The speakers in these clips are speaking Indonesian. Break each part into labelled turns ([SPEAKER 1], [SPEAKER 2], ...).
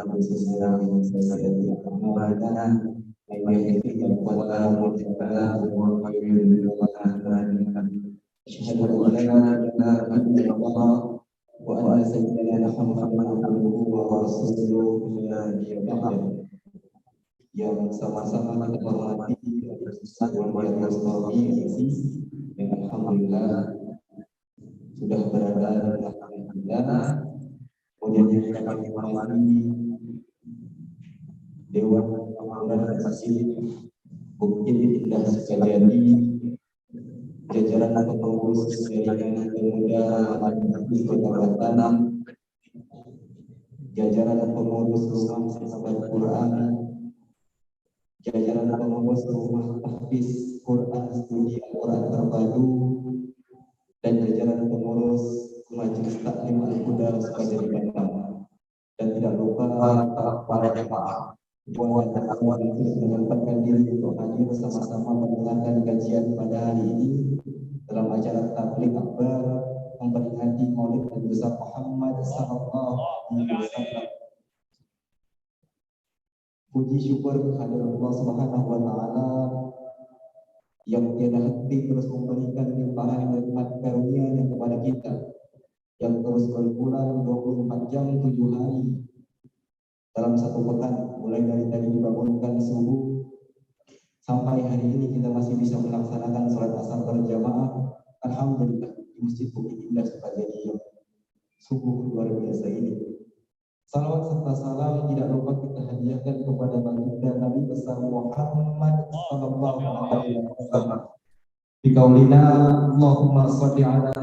[SPEAKER 1] أنفسنا ومن سيئات أعمالنا من يهده الله فلا مضل له ومن يضلل فلا هادي له أشهد أن لا إله إلا الله وأن سيدنا محمدا عبده ورسوله لا نبي بعده yang sama-sama kita hormati Ustaz Muhammad Mustafi yang alhamdulillah sudah berada di belakang kita. Kemudian kami hormati Dewan Pengamanan Masjid Bukit Indah Sukajadi, jajaran pengurus jaringan pemuda Majelis Kota Batam, jajaran pengurus rumah sahabat Quran, jajaran pengurus rumah tahfiz Quran studi Al-Quran terpadu, dan jajaran pengurus Majelis Taklim Al-Huda Sukajadi Batam, dan tidak lupa para jemaah dan akhwat yang sudah menyempatkan diri untuk hadir bersama-sama mendengarkan kajian pada hari ini dalam acara tabligh akbar memperingati Maulid Nabi besar Muhammad sallallahu alaihi wasallam. Puji syukur kehadirat Allah Subhanahu wa taala yang tiada henti terus memberikan limpahan nikmat karunia-Nya kepada kita, yang terus berbulan 24 jam 7 hari dalam satu pekan, mulai dari tadi dibangunkan subuh sampai hari ini kita masih bisa melaksanakan sholat asar berjamaah. Alhamdulillah di Masjid Bukit Indah Sukajadi yang sungguh luar biasa ini. Salawat serta salam tidak lupa kita hadiahkan kepada baginda Nabi besar Muhammad sallallahu alaihi wasallam. Bi qaulina Allahumma shalli ala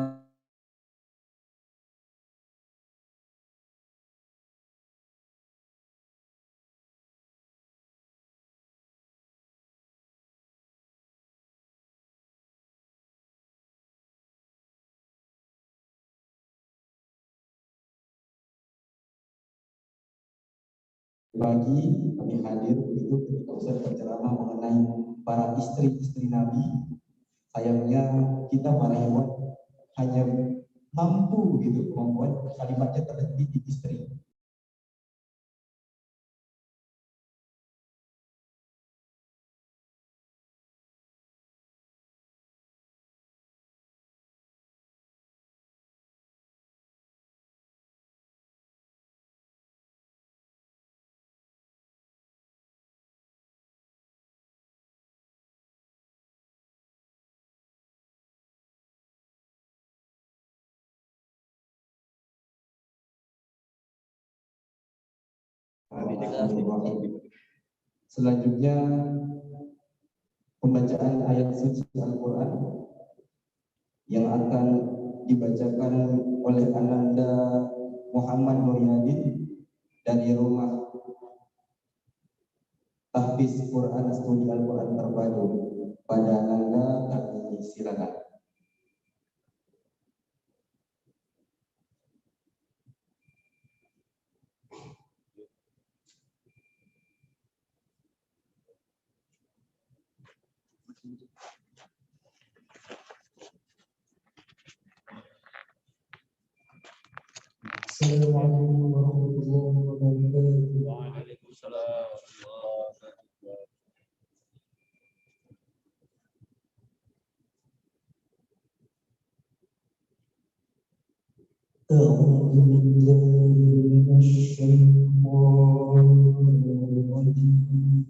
[SPEAKER 1] pagi kami hadir itu ketika Ustaz berceramah mengenai para istri-istri Nabi. Sayangnya kita para hewan hanya mampu gitu membuat kalimatnya terhenti di istri. Selanjutnya pembacaan ayat suci Al-Quran yang akan dibacakan oleh Ananda Muhammad Nuryadin dari rumah tahfiz Quran studi Al-Quran terpadu. Pada Ananda kami silakan. Assalamualaikum warahmatullahi wabarakatuh.
[SPEAKER 2] Waalaikumsalam.
[SPEAKER 1] أعوذ بالله من الشيطان الرجيم.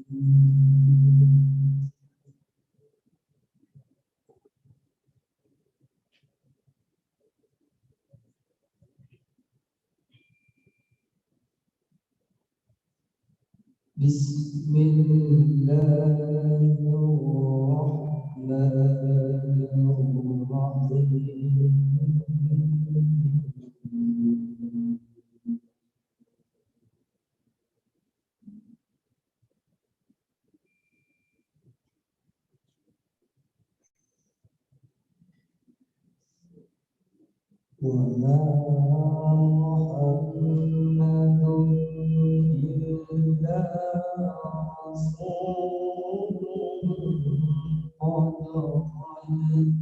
[SPEAKER 1] بسم الله الرحمن الرحيم. وما محمد إلا رسول قد خلت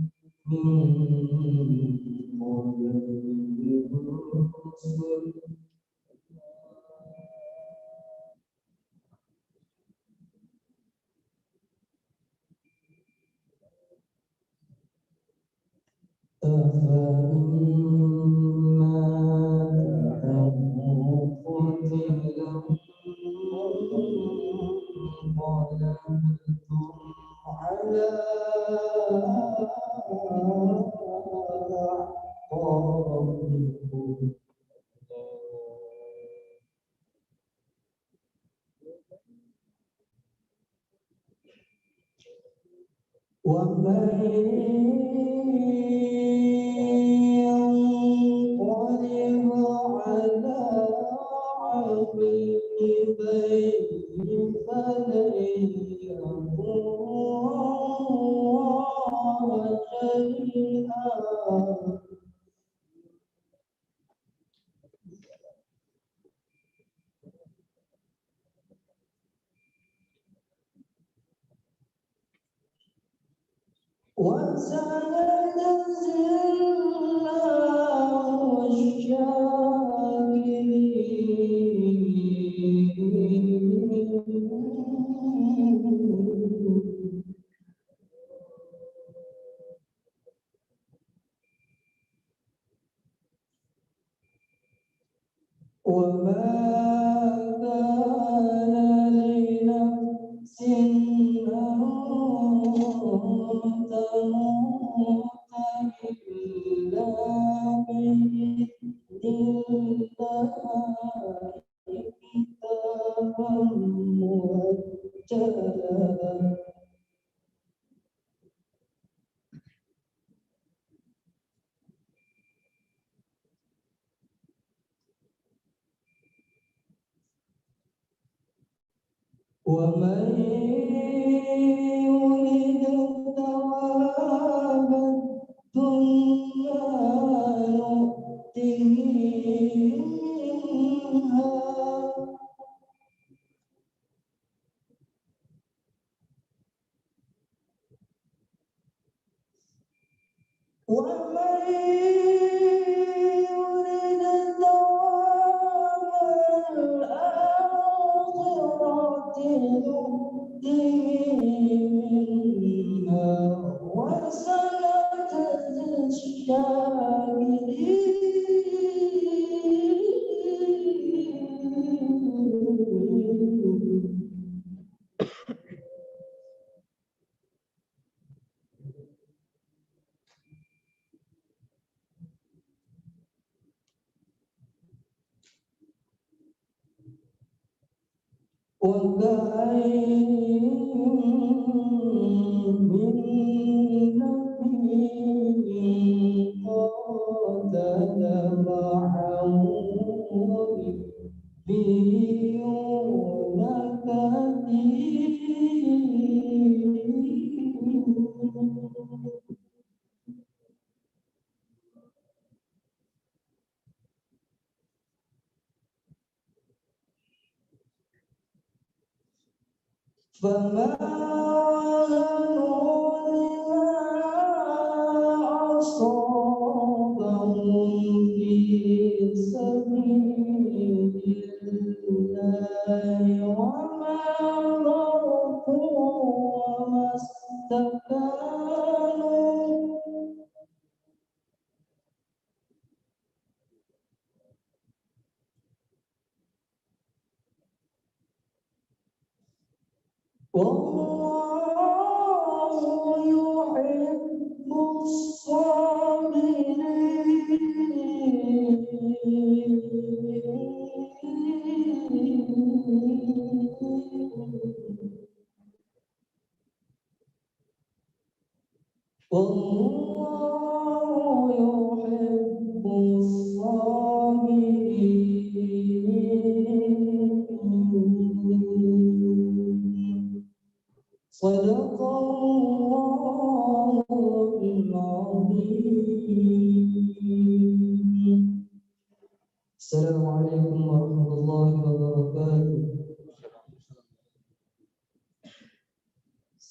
[SPEAKER 1] من قبله الرسل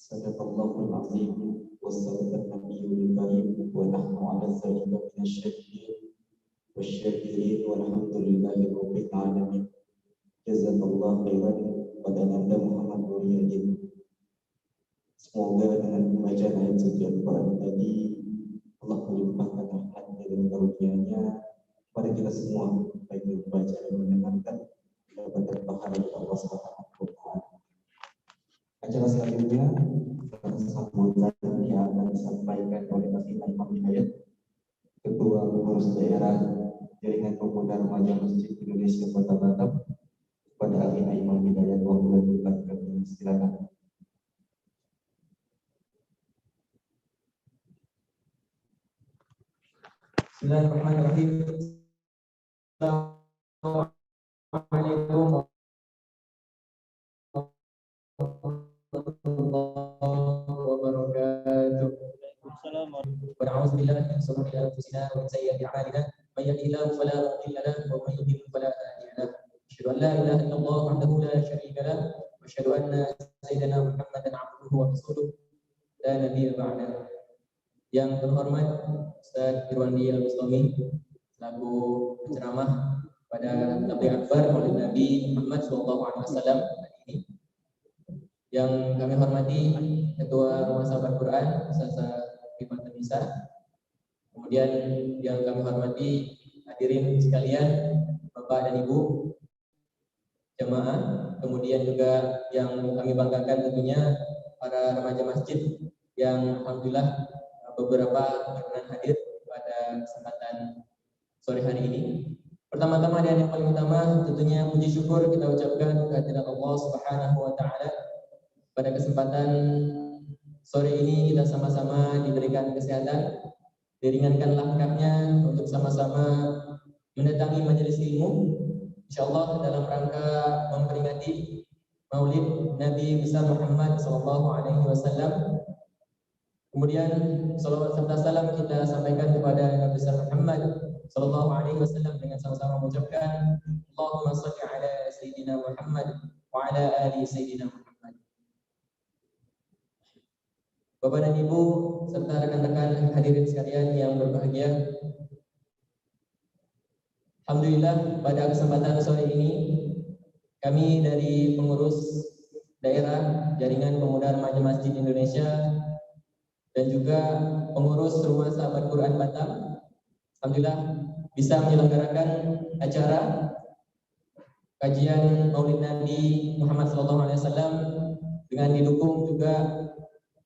[SPEAKER 1] Sadaqallahul azim wa sadaqan nabiyul karim wa nahnu ala dzalika minasyahidin wasyakirin walhamdulillahi rabbil alamin. Jazakallahu khairan pada Anda Muhammad Nuriyadin. Semoga dengan pembacaan ayat suci Al-Quran tadi Allah melimpahkan rahmatnya dan karunia-Nya kepada kita semua, baik yang membaca dan mendengarkan, dapat pahala dari Allah Subhanahu wa Ta'ala. Acara selanjutnya sambutan yang akan disampaikan oleh Mas Imam Hidayat, Ketua Pengurus Daerah Jaringan Pemuda Remaja Masjid Indonesia Kota Batam. Kepada Imam Hidayat, waktu kami silakan.
[SPEAKER 2] Bismillahirrahmanirrahim. Assalamualaikum warahmatullahi wabarakatuh. A'udzubillahi min shururi anfusina wa min sayyiati a'malina. May yahdihillahu fala mudilla lahu wa may yudlil fala hadiya lahu. Asyhadu an la ilaha illallah wahdahu la syarika lahu wa asyhadu anna sayyidina Muhammadan 'abduhu wa rasuluh la nabiyya ba'dahu. Yang terhormat Ustaz Irwandi Al-Bustami selaku penceramah pada Tabligh Akbar Maulid Nabi Muhammad SAW hari ini. Yang kami hormati Ketua Rumah Sahabat Quran Ustaz Iman Nisa. Kemudian yang kami hormati hadirin sekalian, Bapak dan Ibu jamaah. Kemudian juga yang kami banggakan tentunya para remaja masjid yang alhamdulillah beberapa berkenan hadir pada kesempatan sore hari ini. Pertama-tama dan yang paling utama tentunya puji syukur kita ucapkan kehadirat Allah Subhanahu wa Ta'ala. Pada kesempatan sore ini kita sama-sama diberikan kesehatan, diringankan langkahnya untuk sama-sama mendatangi majelis ilmu, insyaallah dalam rangka memperingati Maulid Nabi besar Muhammad SAW. Kemudian salawat serta salam kita sampaikan kepada Nabi besar Muhammad SAW dengan sama-sama mengucapkan Allahumma shalli ala Sayyidina Muhammad wa ala ali Sayyidina Muhammad. Bapak dan Ibu serta rekan-rekan hadirin sekalian yang berbahagia, alhamdulillah pada kesempatan sore ini kami dari pengurus daerah Jaringan Pemuda Remaja Masjid Indonesia dan juga pengurus Rumah Sahabat Quran Batam, alhamdulillah bisa menyelenggarakan acara kajian Maulid Nabi Muhammad SAW dengan didukung juga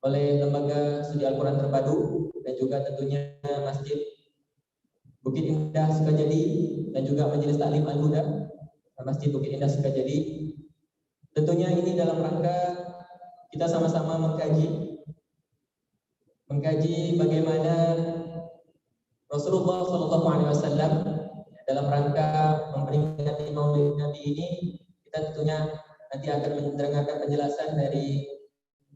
[SPEAKER 2] oleh Lembaga Studi Al-Quran Terpadu dan juga tentunya Masjid Bukit Indah Sukajadi dan juga Majelis Taklim Al-Huda Masjid Bukit Indah Sukajadi. Tentunya ini dalam rangka kita sama-sama mengkaji bagaimana Rasulullah SAW dalam rangka memperingati Maulid Nabi ini. Kita tentunya nanti akan mendengarkan penjelasan dari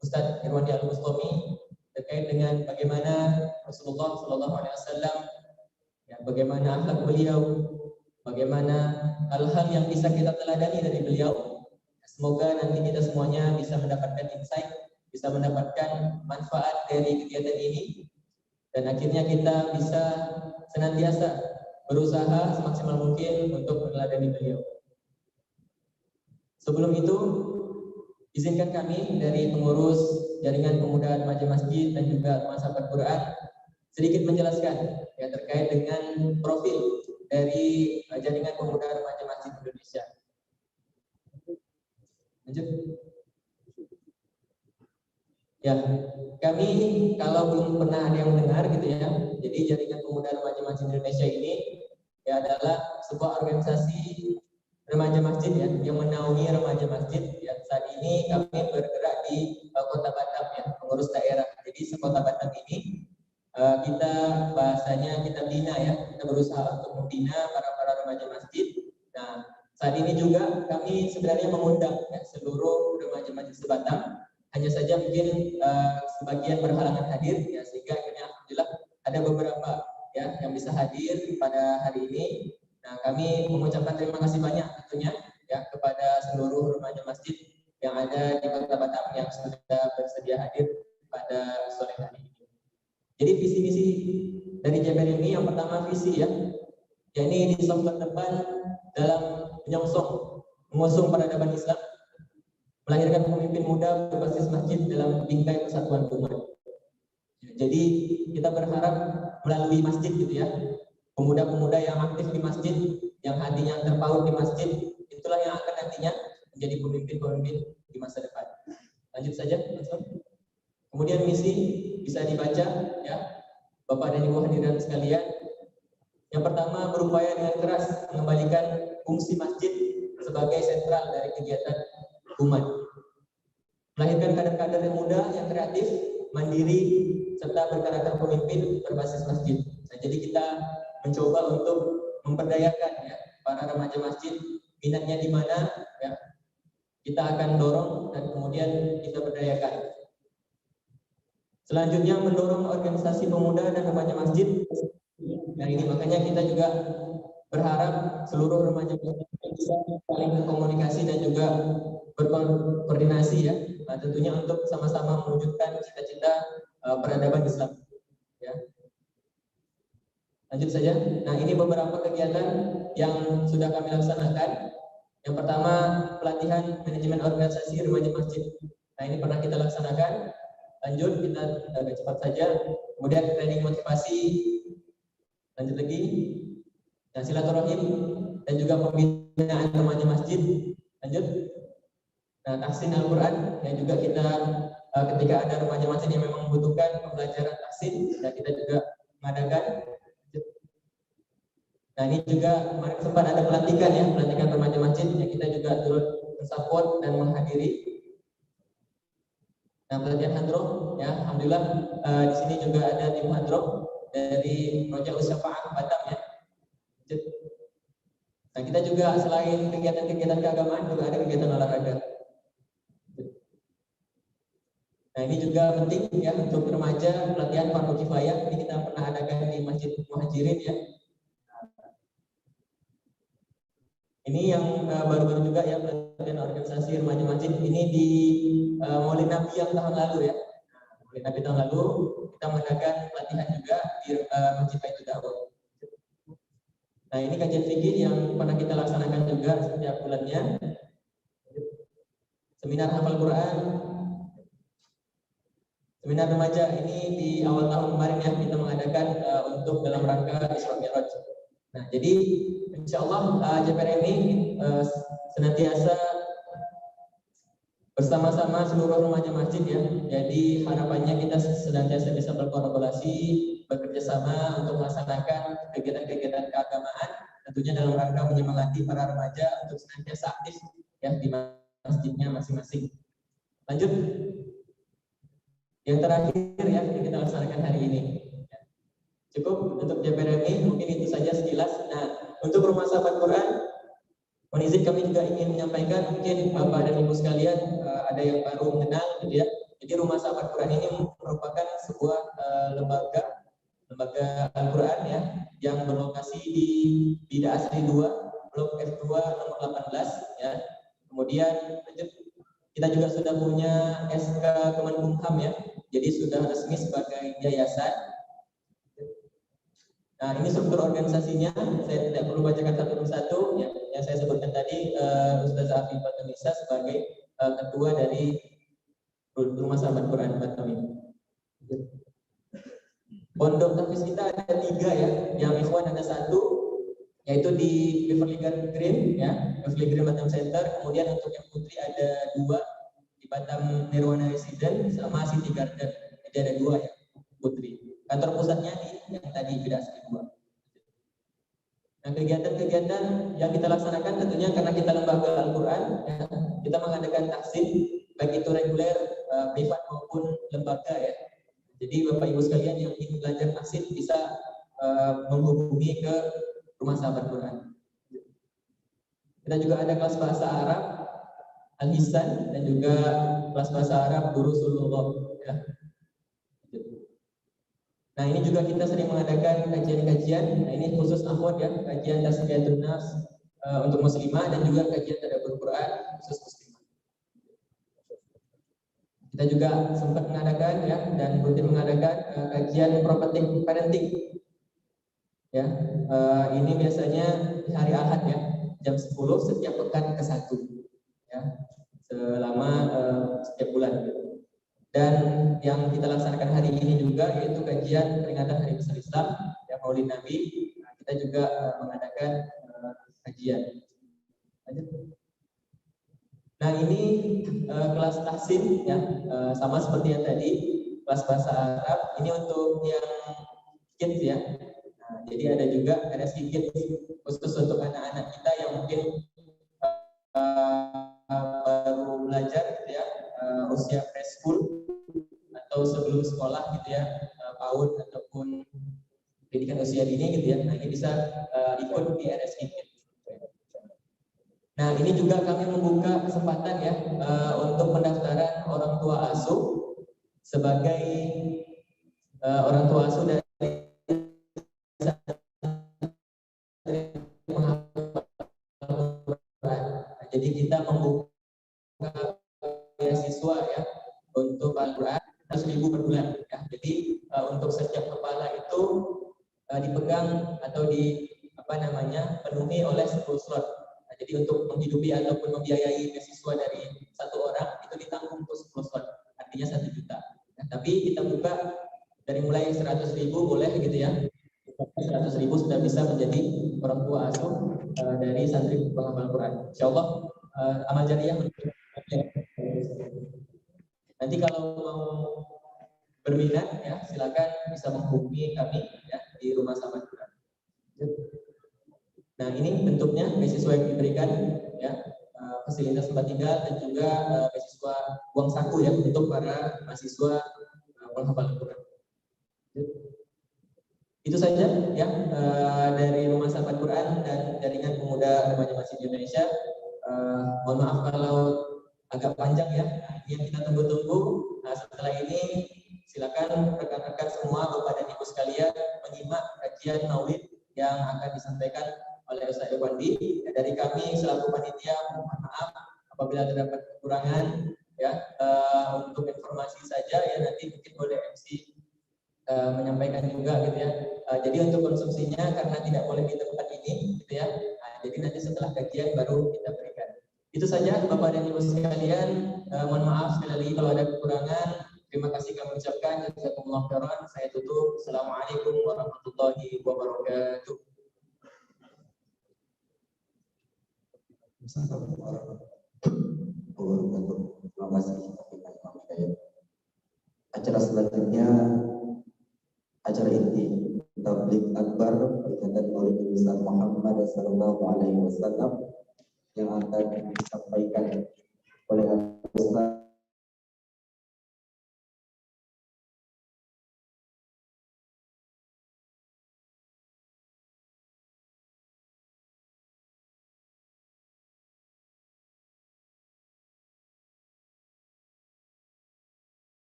[SPEAKER 2] Ustaz Irwandi Al-Bustami terkait dengan bagaimana Rasulullah SAW, ya, bagaimana akhlak beliau, bagaimana hal-hal yang bisa kita teladani dari beliau. Semoga nanti kita semuanya bisa mendapatkan insight, bisa mendapatkan manfaat dari kegiatan ini, dan akhirnya kita bisa senantiasa berusaha semaksimal mungkin untuk meneladani beliau. Sebelum itu, izinkan kami dari pengurus Jaringan Pemuda Remaja Masjid dan juga Rumah Sahabat Quran sedikit menjelaskan ya terkait dengan profil dari Jaringan Pemuda Remaja Masjid Indonesia. Lanjut. Ya, kami kalau belum pernah ada yang mendengar gitu ya, jadi Jaringan Pemuda Remaja Masjid Indonesia ini ya adalah sebuah organisasi remaja masjid ya yang menaungi remaja masjid. Ya, saat ini kami bergerak di Kota Batam ya, pengurus daerah. Jadi sekota Batam ini kita bahasanya kita bina ya, kita berusaha untuk membina para remaja masjid. Nah, saat ini juga kami sebenarnya mengundang ya, seluruh remaja masjid se-Batam. Hanya saja mungkin sebagian berhalangan hadir ya, sehingga akhirnya alhamdulillah ada beberapa ya yang bisa hadir pada hari ini. Nah, kami mengucapkan terima kasih banyak tentunya ya kepada seluruh remaja masjid yang ada di Kota Batam yang sudah bersedia hadir pada sore hari ini. Jadi visi misi dari JPR ini yang pertama visi ya, yakni di soft depan dalam menyongsong mengusung peradaban Islam, melahirkan pemimpin muda berbasis masjid dalam bingkai persatuan umat. Jadi kita berharap melalui masjid gitu ya, pemuda-pemuda yang aktif di masjid, yang hatinya terpaut di masjid, itulah yang akan nantinya menjadi pemimpin-pemimpin di masa depan. Lanjut saja, langsung. Kemudian misi bisa dibaca ya, Bapak dan Ibu hadirin sekalian. Yang pertama, berupaya dengan keras mengembalikan fungsi masjid sebagai sentral dari kegiatan umat. Melahirkan kader-kader yang muda, yang kreatif, mandiri, serta berkarakter pemimpin berbasis masjid. Nah, jadi kita mencoba untuk memperdayakan ya, para remaja masjid, minatnya di mana, ya, kita akan dorong dan kemudian kita berdayakan. Selanjutnya, mendorong organisasi pemuda dan remaja masjid. Nah, ini makanya kita juga berharap seluruh remaja masjid bisa saling berkomunikasi dan juga berkoordinasi ya, tentunya untuk sama-sama mewujudkan cita-cita peradaban Islam. Ya. Lanjut saja. Nah, ini beberapa kegiatan yang sudah kami laksanakan. Yang pertama, pelatihan manajemen organisasi remaja masjid. Nah, ini pernah kita laksanakan. Lanjut, kita agak cepat saja. Kemudian training motivasi. Lanjut lagi. Nah, silaturahim dan juga pembinaan remaja masjid. Lanjut. Nah, tahsin Al-Quran yang juga kita ketika ada remaja masjid yang memang membutuhkan pembelajaran tahsin, dan kita juga mengadakan. Nah, ini juga kemarin sempat ada pelantikan ya, pelantikan remaja masjid yang kita juga turut mensupport dan menghadiri. Nah, pelatihan hadroh ya, alhamdulillah di sini juga ada tim hadroh dari Project Usyafa'ah Batam ya. Nah, kita juga selain kegiatan-kegiatan keagamaan juga ada kegiatan olahraga. Nah, ini juga penting ya untuk remaja, pelatihan fardu kifayah. Ini kita pernah adakan di Masjid Muhajirin ya. Ini yang baru-baru juga ya, pelatihan organisasi remaja masjid ini di Maulid Nabi yang tahun lalu ya. Maulid Nabi tahun lalu kita mengadakan pelatihan juga di Masjid Baitul Da'wah. Nah, ini kajian fikih yang pernah kita laksanakan juga setiap bulannya. Seminar hafal Quran, seminar remaja ini di awal tahun kemarin ya kita mengadakan untuk dalam rangka Isra Mi'raj. Nah, jadi insya Allah JPR ini senantiasa bersama-sama seluruh remaja masjid ya. Jadi harapannya kita senantiasa bisa berkolaborasi, bekerja sama untuk melaksanakan kegiatan-kegiatan keagamaan, tentunya dalam rangka menyemangati para remaja untuk senantiasa aktif ya di masjidnya masing-masing. Lanjut. Yang terakhir ya yang kita laksanakan hari ini. Cukup untuk JPRMI, mungkin itu saja sekilas. Nah, untuk Rumah Sahabat Quran, mohon izin kami juga ingin menyampaikan, mungkin Bapak dan Ibu sekalian ada yang baru mengenal gitu ya. Jadi Rumah Sahabat Quran ini merupakan sebuah lembaga Al-Quran ya, yang berlokasi di Bida Asri 2, Blok F2 nomor 18 ya. Kemudian kita juga sudah punya SK Kemenkumham ya, jadi sudah resmi sebagai yayasan. Nah, ini struktur organisasinya, saya tidak perlu bacakan satu persatu ya, yang saya sebutkan tadi, Ustazah Afifah Tunisa sebagai ketua dari Rumah Sahabat Quran Batam ini. Pondok tahfiz kita ada 3 ya, yang ikhwan ada 1, yaitu di Beverly Green ya, Beverly Green Batam Center. Kemudian untuk yang putri ada 2 di Batam Nirwana Residence sama City Garden. Jadi ada 2 ya putri. Kantor pusatnya di yang tadi Bida Asri 2. Nah, kegiatan-kegiatan yang kita laksanakan tentunya karena kita lembaga Al-Quran ya, kita mengadakan tahsin baik itu reguler, privat maupun lembaga ya. Jadi Bapak Ibu sekalian yang ingin belajar tahsin bisa menghubungi ke Rumah Sahabat Quran. Kita juga ada kelas bahasa Arab Al-Hisan dan juga kelas bahasa Arab Durusulullah ya. Nah, ini juga kita sering mengadakan kajian-kajian. Nah, ini khusus akhwat ya, kajian Tazkiyatun Nafs untuk muslimah dan juga kajian tadabbur Quran khusus muslimah. Kita juga sempat mengadakan ya dan rutin mengadakan kajian prophetic parenting. Ya, ini biasanya di hari Ahad ya, jam 10 setiap pekan ke-1 ya, selama setiap bulan. Dan yang kita laksanakan hari ini juga juga, yaitu kajian peringatan Hari Besar Islam, ya Maulid Nabi. Nah, kita juga mengadakan kajian. Nah, ini kelas tahsin ya, sama seperti yang tadi, kelas bahasa Arab. Ini untuk yang kids ya. Nah, jadi ada juga RSI Kids khusus untuk anak-anak kita yang mungkin baru belajar gitu ya, usia preschool atau sebelum sekolah gitu ya, PAUD ataupun pendidikan usia dini gitu ya. Nah, ini bisa ikut di RSI Kids. Nah, ini juga kami membuka kesempatan ya untuk pendaftaran orang tua asuh sebagai orang tua asuh dari jadi kita membuka beasiswa ya untuk Al-Quran 100.000 per bulan ya. Jadi untuk setiap kepala itu dipegang atau penuhi oleh 10 slot. Nah, jadi untuk menghidupi ataupun membiayai beasiswa dari satu orang itu ditanggung untuk 10 slot, artinya 1 juta. Nah, tapi kita buka dari mulai 100.000 boleh gitu ya. 100.000 sudah bisa menjadi orang tua asuh dari santri penghafal Quran. Insyaallah amal jariah. Nanti kalau mau berminat ya silakan bisa menghubungi kami ya di Rumah Sahabat Quran. Nah, ini bentuknya beasiswa yang diberikan ya, fasilitas tempat tinggal dan juga beasiswa uang saku ya untuk para mahasiswa penghafal Quran. Itu saja ya dari Rumah Sahabat Quran dan Jaringan Pemuda Remaja Masjid Indonesia. Mohon maaf kalau agak panjang ya. Nah, ini yang kita tunggu-tunggu. Nah, setelah ini silakan rekan-rekan semua Bapak dan Ibu sekalian menyimak kajian Maulid yang akan disampaikan oleh Ustaz Irwandi. Dari kami selaku panitia mohon maaf apabila terdapat kekurangan ya. Untuk informasi saja ya, nanti mungkin boleh MC menyampaikan juga gitu ya. Jadi untuk konsumsinya karena tidak boleh di tempat ini gitu ya. Nah, jadi nanti setelah kajian baru kita berikan. Itu saja Bapak dan Ibu sekalian. Mohon maaf sekali lagi kalau ada kekurangan. Terima kasih kami ucapkan. Jazakumullah khairan. Saya tutup. Assalamualaikum warahmatullahi wabarakatuh.
[SPEAKER 1] Terima kasih. Acara selanjutnya acara inti tabligh akbar peringatan Maulid Nabi Muhammad sallallahu alaihi wasallam yang akan disampaikan oleh Ustaz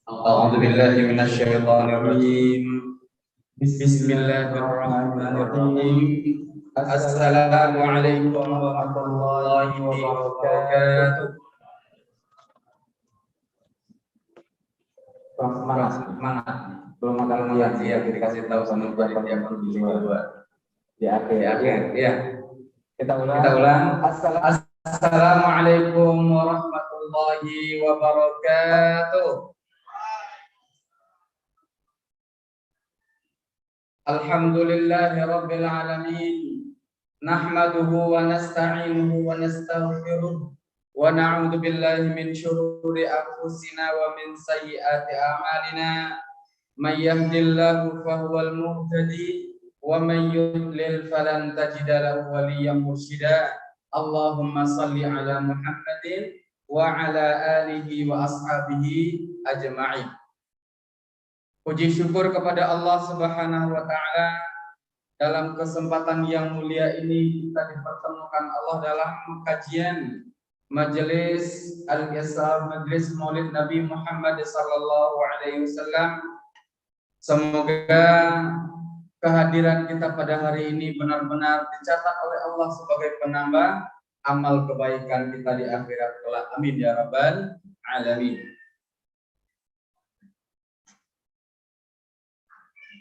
[SPEAKER 3] A'udzu billahi minasyaitonir rajim. Bismillahirrahmanirrahim. Assalamualaikum warahmatullahi wabarakatuh. Semangat. Belum makan siang ya, dikasih tahu sama buat yang kedua. Di akhir. Ya. Kita ulang. Assalamualaikum warahmatullahi wabarakatuh. Alhamdulillahi Rabbil Alamin. Nahmaduhu wa nasta'inuhu wa nastaghfiruh. Wa na'udzu billahi min syururi anfusina wa min sayyiati a'malina. May yahdihillahu fahuwal muhtadi wa may yudlil falan tajida lahu waliyyan mursyida. Allahumma shalli ala Muhammadin wa ala alihi wa ashabihi ajma'in. Puji syukur kepada Allah Subhanahu wa taala, dalam kesempatan yang mulia ini kita dipertemukan Allah dalam kajian majelis Al-Qisam, majelis Maulid Nabi Muhammad sallallahu alaihi wasallam. Semoga kehadiran kita pada hari ini benar-benar dicatat oleh Allah sebagai penambah amal kebaikan kita di akhirat kelak. Amin ya rabbal alamin.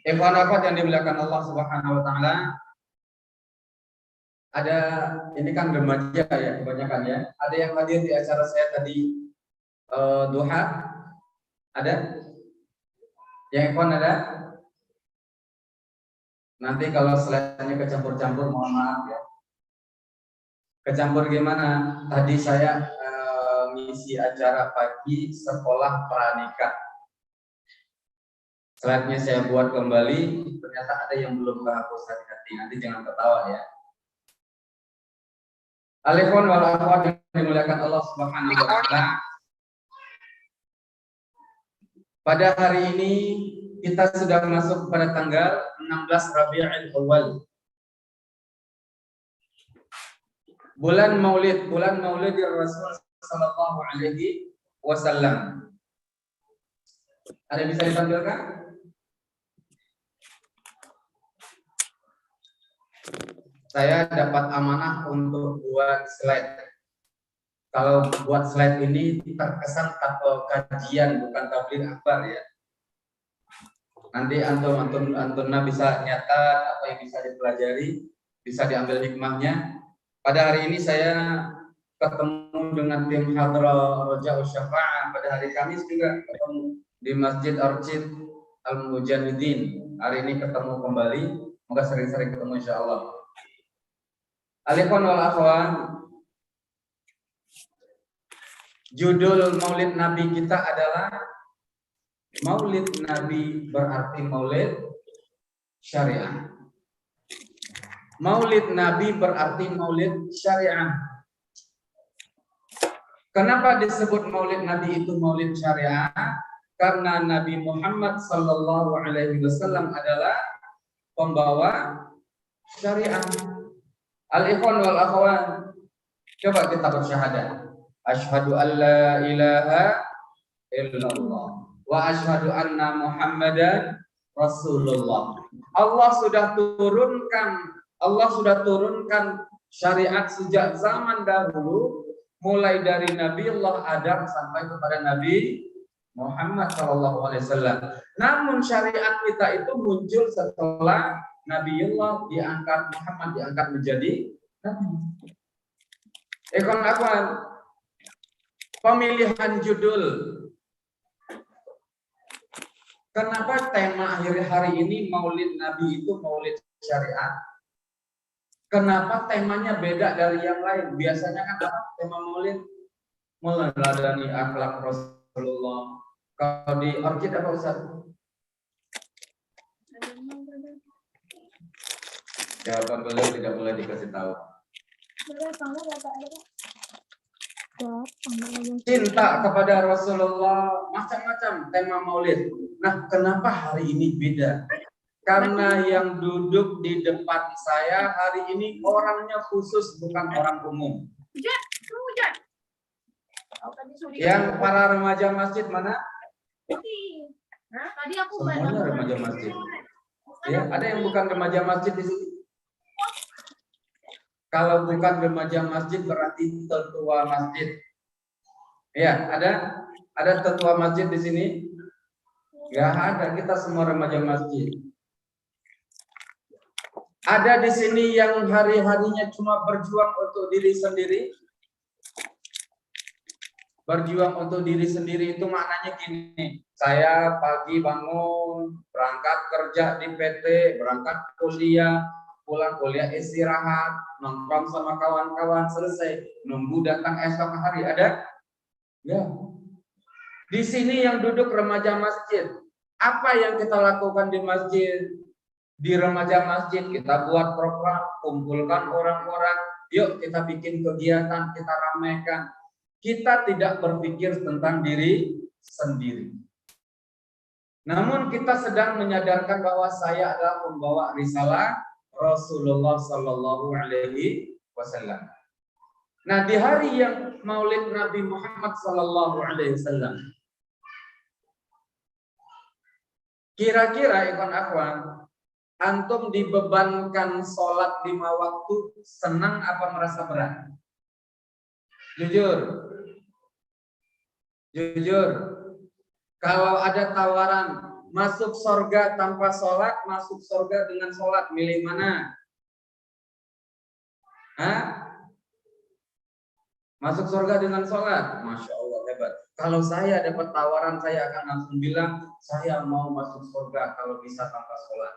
[SPEAKER 3] Ikhwan akhwat yang dimuliakan Allah Subhanahu wa taala. Ada ini kan remaja ya kebanyakan ya. Ada yang hadir di acara saya tadi duha? Ada? Yang ikhwan ada? Nanti kalau slide-nya kecampur-campur mohon maaf ya. Kecampur gimana? Tadi saya ngisi acara pagi sekolah pranikah. Slide-nya saya buat kembali, ternyata ada yang belum kehapus hati-hati. Nanti jangan ketawa ya. Al-ikhwan wal akhwat yang dimuliakan Allah Subhanahu wa taala. Pada hari ini kita sudah masuk pada tanggal 16 Rabiul Awal. Bulan Maulid Rasul sallallahu alaihi wasallam. Ada yang bisa ditampilkan? Saya dapat amanah untuk buat slide. Kalau buat slide ini terkesan kajian bukan tabligh akbar ya. Nanti antum bisa nyatat apa yang bisa dipelajari, bisa diambil hikmahnya. Pada hari ini saya ketemu dengan tim Hadrah Rojaus Syafa'ah. Pada hari Kamis juga ketemu di Masjid Orchid Al-Mujahidin. Hari ini ketemu kembali, semoga sering-sering ketemu insyaallah. Al-ikhwan wal akhwat, judul Maulid Nabi kita adalah Maulid Nabi berarti Maulid Syariah. Maulid Nabi berarti Maulid Syariah. Kenapa disebut Maulid Nabi itu Maulid Syariah? Karena Nabi Muhammad sallallahu alaihi wasallam adalah pembawa syariah. Al-ikhwan wal akhwat, coba kita bersyahadat. Asyhadu an la ilaha illallah wa asyhadu anna Muhammadan Rasulullah. Allah sudah turunkan syariat sejak zaman dahulu, mulai dari Nabi Allah Adam sampai kepada Nabi Muhammad SAW. Namun syariat kita itu muncul setelah Nabiullah diangkat, Muhammad diangkat menjadi Nabi. Ikhwan akhwat, pemilihan judul. Kenapa tema akhir hari ini Maulid Nabi itu Maulid Syariat? Kenapa temanya beda dari yang lain? Biasanya kan apa tema Maulid? Meneladani akhlak Rasulullah. Kalau di Orchid apa Ustaz? Jawaban beliau tidak boleh dikasih tahu. Cinta kepada Rasulullah, macam-macam tema Maulid. Nah, kenapa hari ini beda? Karena yang duduk di depan saya hari ini orangnya khusus, bukan orang umum. Yang para remaja masjid mana? Semuanya remaja masjid. Ya, ada yang bukan remaja masjid di sini. Kalau bukan remaja masjid berarti tetua masjid. Ya, ada tetua masjid di sini? Enggak ada, kita semua remaja masjid. Ada di sini yang hari-harinya cuma berjuang untuk diri sendiri? Berjuang untuk diri sendiri itu maknanya gini. Saya pagi bangun, berangkat kerja di PT, berangkat kuliah, pulang kuliah istirahat, nongkrong sama kawan-kawan, selesai. Nunggu datang esok hari. Ada? Ya. Di sini yang duduk remaja masjid. Apa yang kita lakukan di masjid? Di remaja masjid kita buat program, kumpulkan orang-orang. Yuk kita bikin kegiatan, kita ramaikan. Kita tidak berpikir tentang diri sendiri. Namun kita sedang menyadarkan bahwa saya adalah pembawa risalah Rasulullah Sallallahu Alaihi Wasallam. Nah, di hari yang Maulid Nabi Muhammad Sallallahu Alaihi Wasallam, kira-kira ikhwan akhwan, antum dibebankan sholat 5 waktu, senang apa merasa berat? Jujur. Kalau ada tawaran masuk surga tanpa sholat, masuk surga dengan sholat, milih mana? Hah? Masuk surga dengan sholat, Masya Allah, hebat. Kalau saya dapat tawaran, saya akan langsung bilang, saya mau masuk surga kalau bisa tanpa sholat.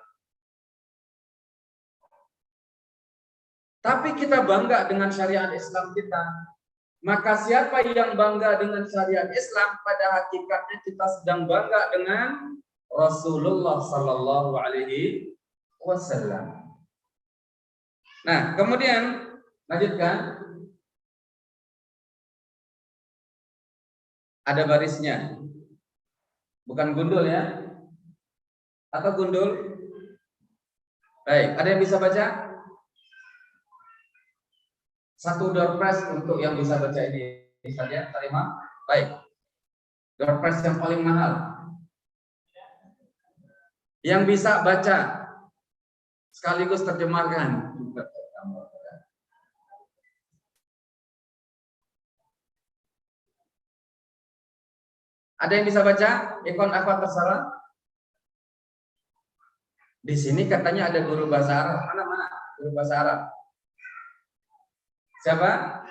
[SPEAKER 3] Tapi kita bangga dengan syariat Islam kita. Maka siapa yang bangga dengan syariat Islam, pada hakikatnya kita sedang bangga dengan Rasulullah Sallallahu Alaihi Wasallam. Nah, kemudian lanjutkan. Ada barisnya, bukan gundul ya? Atau gundul? Baik, ada yang bisa baca? Satu door prize untuk yang bisa baca ini saja, terima. Baik. Door prize yang paling mahal. Yang bisa baca sekaligus terjemahkan. Ada yang bisa baca? Ikhwan akhwat tersalah? Di sini katanya ada guru bahasa Arab. Mana guru bahasa Arab? Siapa?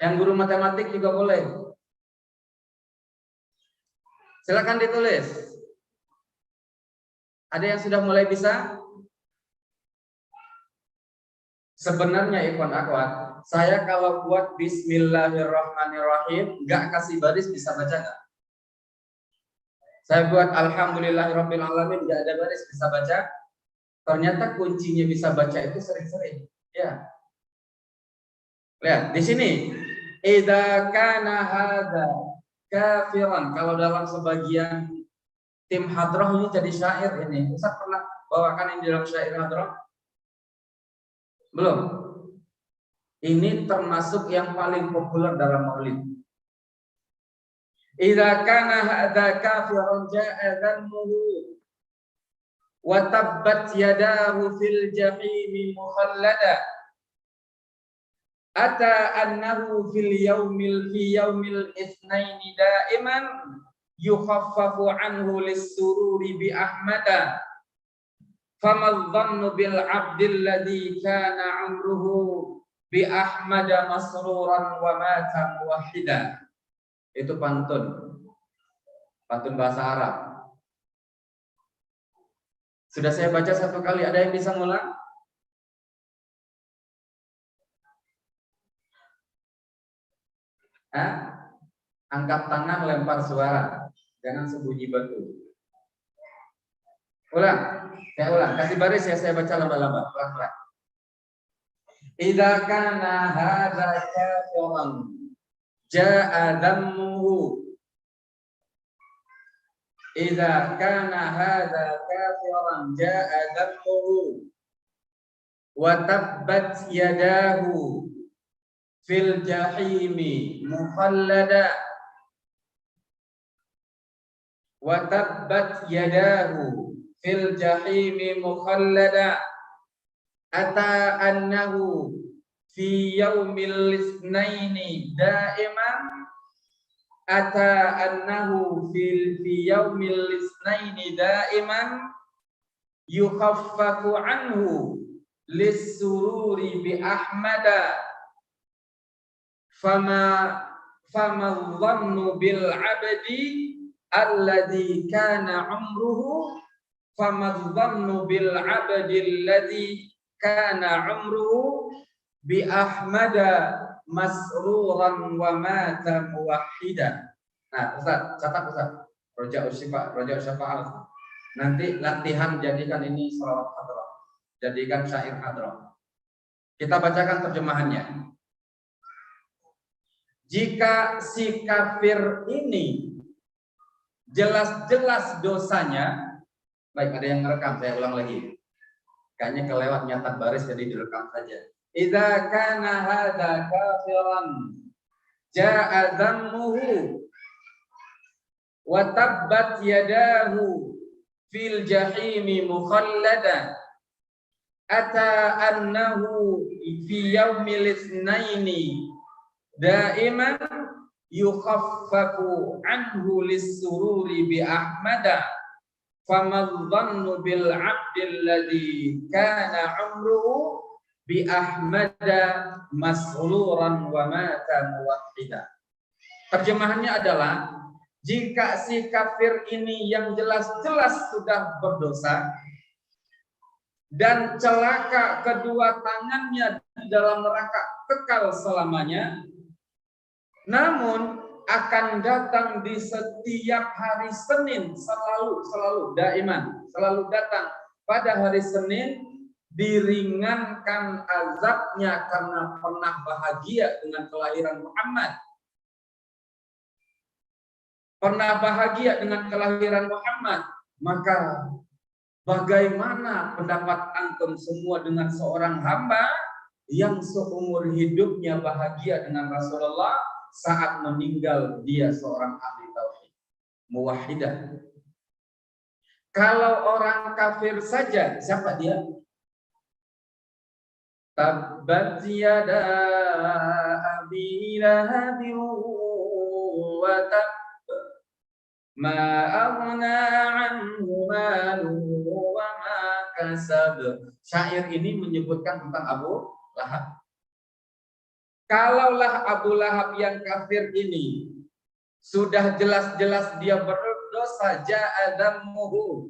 [SPEAKER 3] Yang guru matematik juga boleh. Silakan ditulis. Ada yang sudah mulai bisa? Sebenarnya ikhwan akhwat, saya kalau buat Bismillahirrahmanirrahim, nggak kasih baris bisa baca nggak? Saya buat Alhamdulillahirabbil alamin, nggak ada baris bisa baca. Ternyata kuncinya bisa baca itu sering-sering. Ya. Lihat di sini, idza kana hadza kafiran. Kalau dalam sebagian tim hadroh ini jadi syair ini. Ustaz pernah bawakan ini dalam syair hadroh? Belum. Ini termasuk yang paling populer dalam Maulid. Idza kana hadza kafiran ja'a dhanmuhu wa tabbat yadahu fil jahimi mukhallada. Ata annahu fi yaumil itsnaini daiman yukhaffafu anhu lis-sururi bi ahmada fama dhannu bil abdil ladzi kana amruhu bi ahmada masruran wa mata muwahhida. Itu pantun bahasa Arab. Sudah saya baca satu kali, ada yang bisa ngulang? Angkat tangan, lempar suara, jangan sembunyi batu. Ulang, saya ulang, kasih baris ya, saya baca lama-lama, pelan-pelan. Idza kana hadza kafiran jaa dhammuhu. Idza kana hadza kafiran jaa dhammuhu wa tabbat yadahu fil jahimi mukhallada wa tabbat yadahu fil jahimi mukhallada ata annahu fi yaumil itsnaini daiman ata annahu fi yaumil itsnaini daiman yukhaffafu anhu lis-sururi bi ahmada fama famadzannu bil 'abdi alladzi kana 'umruhu famadzannu bil 'abdi alladzi kana 'umruhu bi ahmada masruran wa mata muwahhida. Nah, Ustaz, catat Ustaz. Roja Syafa'al. Nanti latihan jadikan ini shalawat hadrah. Jadikan syair hadrah. Kita bacakan terjemahannya. Jika si kafir ini jelas-jelas dosanya, baik ada yang merekam, saya ulang lagi. Kayaknya kelewat nyatat baris jadi direkam saja. Idza kana hadza kafiran jaa dhammuhu wa tabbat yadahu fil jahimi mukhallada ata annahu fi yaumil itsnaini daiman yukhaffafu anhu lis-sururi bi ahmada famadzannu bil 'abdil ladzi kana 'umruhu bi ahmada masruran wa mata muwahhida. Terjemahannya adalah jika si kafir ini yang jelas-jelas sudah berdosa dan celaka kedua tangannya di dalam neraka kekal selamanya, namun akan datang di setiap hari Senin selalu daiman, selalu datang pada hari Senin, diringankan azabnya karena pernah bahagia dengan kelahiran Muhammad. Pernah bahagia dengan kelahiran Muhammad, maka bagaimana pendapat antum semua dengan seorang hamba yang seumur hidupnya bahagia dengan Rasulullah, saat meninggal dia seorang ahli tauhid, muwahhidah. Kalau orang kafir saja, siapa dia? Tabbat yada abi lahabin wa tab ma aghna anhu maluhu wa ma kasab. Syair ini menyebutkan tentang Abu Lahab. Kalaulah Abu Lahab yang kafir ini sudah jelas-jelas dia berdosa, ja'adammuhu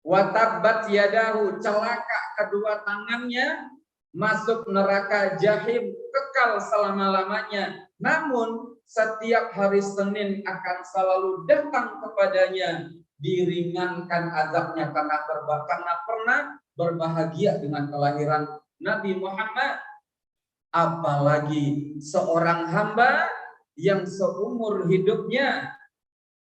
[SPEAKER 3] wa tabbat yadahu, celaka kedua tangannya, masuk neraka jahim, kekal selama-lamanya. Namun setiap hari Senin akan selalu datang kepadanya, diringankan azabnya karena pernah berbahagia dengan kelahiran Nabi Muhammad. Apalagi seorang hamba yang seumur hidupnya,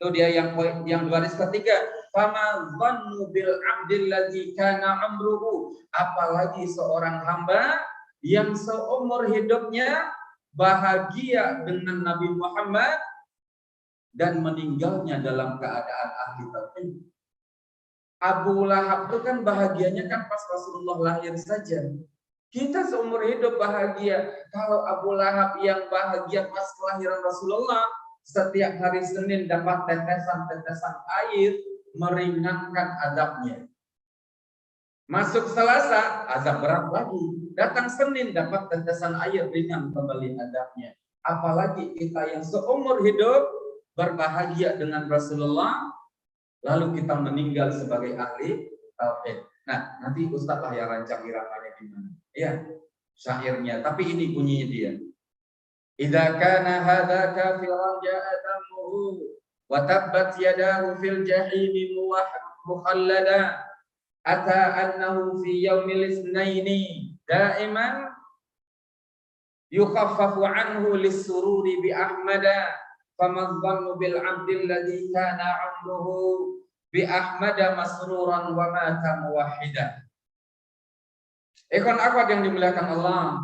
[SPEAKER 3] itu dia yang baris ketiga, fama dhannu bil 'abdil ladzi kana 'umruhu, apalagi seorang hamba yang seumur hidupnya bahagia dengan Nabi Muhammad dan meninggalnya dalam keadaan ahli tauhid. Abu Lahab itu kan bahagianya kan pas Rasulullah lahir saja. Kita seumur hidup bahagia. Kalau Abu Lahab yang bahagia pas kelahiran Rasulullah, setiap hari Senin dapat tetesan-tetesan air meringankan azabnya. Masuk Selasa, azab berat lagi. Datang Senin dapat tetesan air ringan kembali azabnya. Apalagi kita yang seumur hidup berbahagia dengan Rasulullah, lalu kita meninggal sebagai ahli tauhid. Nah, nanti Ustaz lah yang rancang iramannya gimana. Ya, syairnya. Tapi ini bunyinya dia. Idza kana hadza kafiran ja'a damuhu wa tabbat yadahu fil jahimi mukhallada ata annahu fi yaumil itsnaini daiman yukhaffafu anhu lis-sururi bi ahmada famadzannu bil 'abdil ladzi kana 'umruhu bi ahmada masruran wa mata muwahhida. Ikhwan akhwat yang dimuliakan Allah,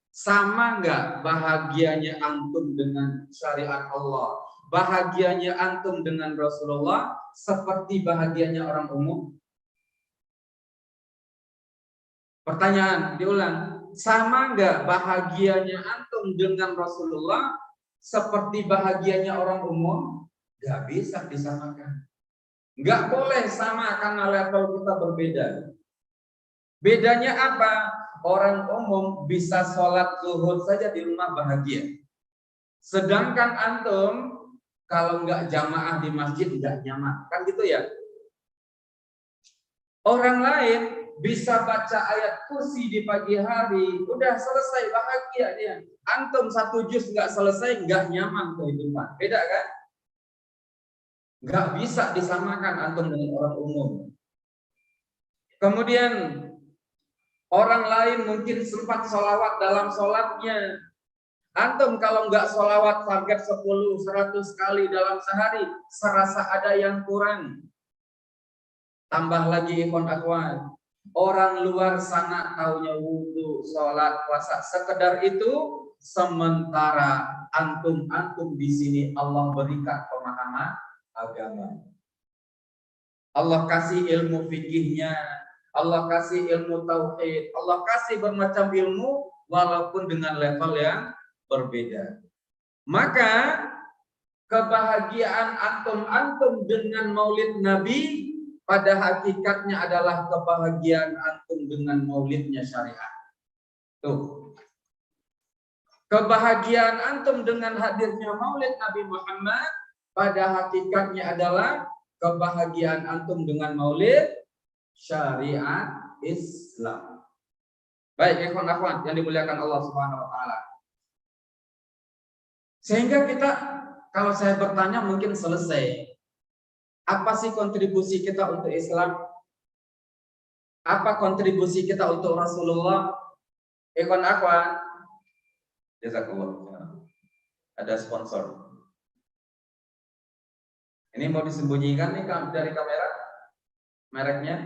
[SPEAKER 3] sama enggak bahagianya antum dengan syariat Allah, bahagianya antum dengan Rasulullah seperti bahagianya orang umum? Pertanyaan diulang, sama enggak bahagianya antum dengan Rasulullah seperti bahagianya orang umum? Enggak bisa disamakan. Enggak boleh sama karena level kita berbeda. Bedanya apa? orang umum bisa sholat zuhur saja di rumah bahagia. Sedangkan antum kalau nggak jamaah di masjid nggak nyaman, kan gitu ya. Orang lain bisa baca ayat kursi di pagi hari, udah selesai bahagia dia. Antum 1 juz nggak selesai, nggak nyaman kehidupan. Beda kan? Nggak bisa disamakan antum dengan orang umum. Kemudian orang lain mungkin sempat sholawat dalam sholatnya. Antum kalau nggak sholawat target 10-100 kali dalam sehari, serasa ada yang kurang. Tambah lagi ikhwan akhwat, orang luar sana taunya wudu, sholat, puasa, sekedar itu. Sementara antum di sini Allah berikan pemahaman agama. Allah kasih ilmu fikihnya, Allah kasih ilmu tauhid, Allah kasih bermacam ilmu walaupun dengan level yang berbeda. Maka kebahagiaan antum dengan Maulid Nabi pada hakikatnya adalah kebahagiaan antum dengan maulidnya syariat. Tuh. Kebahagiaan antum dengan hadirnya Maulid Nabi Muhammad pada hakikatnya adalah kebahagiaan antum dengan maulid syariat Islam. Baik, ikhwan akhwat yang dimuliakan Allah Subhanahu wa taala. Sehingga kita, kalau saya bertanya mungkin selesai. Apa sih kontribusi kita untuk Islam? Apa kontribusi kita untuk Rasulullah? Ikhwan akhwat, jazakallah. Ada sponsor. Ini mau disembunyikan nih dari kamera? Mereknya?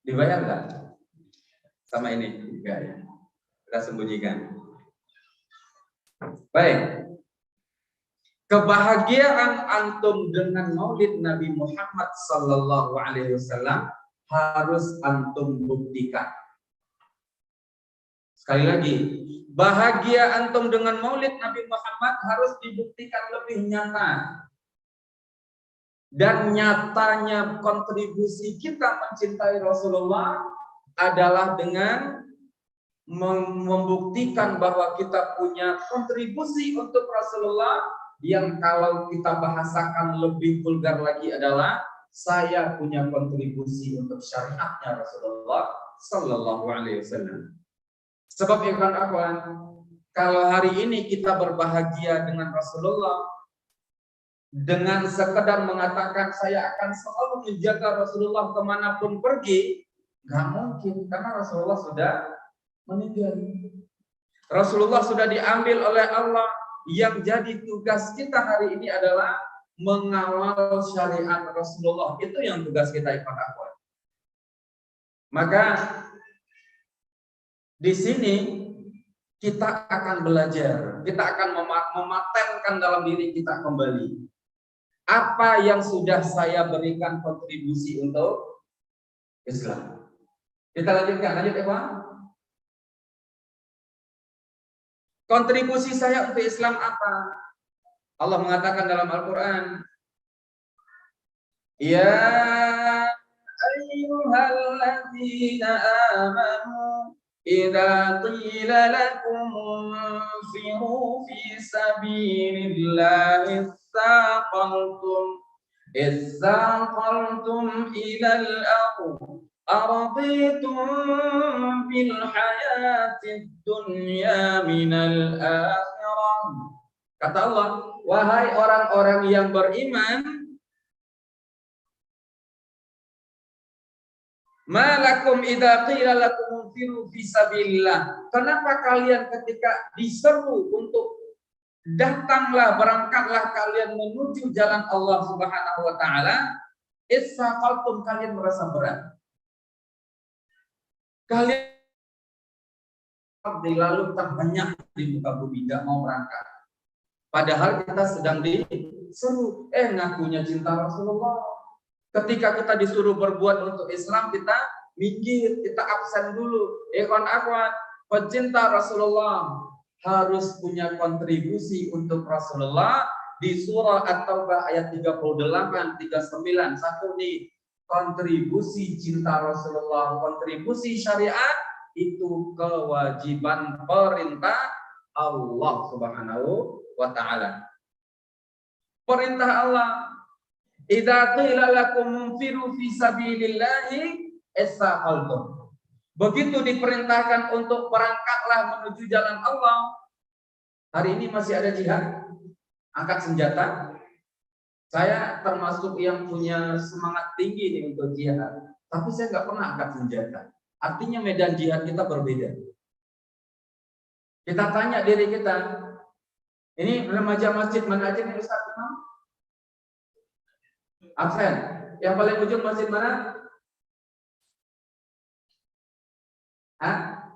[SPEAKER 3] Dibayar nggak? Sama ini? Enggak ya. Kita sembunyikan. Baik. Kebahagiaan antum dengan Maulid Nabi Muhammad sallallahu alaihi wasallam harus antum buktikan. Sekali lagi, bahagia antum dengan Maulid Nabi Muhammad harus dibuktikan lebih nyata. Dan nyatanya kontribusi kita mencintai Rasulullah adalah dengan membuktikan bahwa kita punya kontribusi untuk Rasulullah, yang kalau kita bahasakan lebih vulgar lagi adalah saya punya kontribusi untuk syariatnya Rasulullah sallallahu alaihi wasallam. Sebab ikhwan akhwan, kalau hari ini kita berbahagia dengan Rasulullah dengan sekedar mengatakan saya akan selalu menjaga Rasulullah kemanapun pergi, nggak mungkin, karena Rasulullah sudah meninggal. Rasulullah sudah diambil oleh Allah. Yang jadi tugas kita hari ini adalah mengawal syariat Rasulullah. Itu yang tugas kita, ikhwan akhwat. Maka di sini kita akan belajar, kita akan mematenkan dalam diri kita kembali apa yang sudah saya berikan kontribusi untuk Islam. Kita lanjutkan, lanjut ikhwan. Kontribusi saya untuk Islam apa? Allah mengatakan dalam Al-Quran, ya ayyuhalladzina amanu idza qila lakum unfiru fi sabilillahi izzaqaltum ilal ardh araditum bil hayatid dunya minal akhirah. Kata Allah, wahai orang-orang yang beriman, malakum idza qila lakum unfiru fi sabilillah. Kenapa kalian ketika diseru untuk datanglah, berangkatlah kalian menuju jalan Allah Subhanahu wa taala, itsaqaltum, kalian merasa berat. Kalian lalu tak banyak di muka bumi, tidak mau berangkat. Padahal kita sedang disuruh, ngakunya cinta Rasulullah. Ketika kita disuruh berbuat untuk Islam, kita mikir, kita absen dulu. Ikhwan akhwat, pecinta Rasulullah harus punya kontribusi untuk Rasulullah. Di surah At-Taubah ayat 38, 39, satu nih, kontribusi cinta Rasulullah, kontribusi syariat itu kewajiban perintah Allah Subhanahu wa taala. Perintah Allah, idza qila lakum munfiru fi sabilillahi istaqaltum. Begitu diperintahkan untuk berangkatlah menuju jalan Allah. Hari ini masih ada jihad, angkat senjata. Saya termasuk yang punya semangat tinggi nih untuk jihad, tapi saya nggak pernah angkat senjata. Artinya medan jihad kita berbeda. Kita tanya diri kita, ini remaja masjid mana aja nih Ustaz Imam? Absen. Yang paling ujung masjid mana? Hah?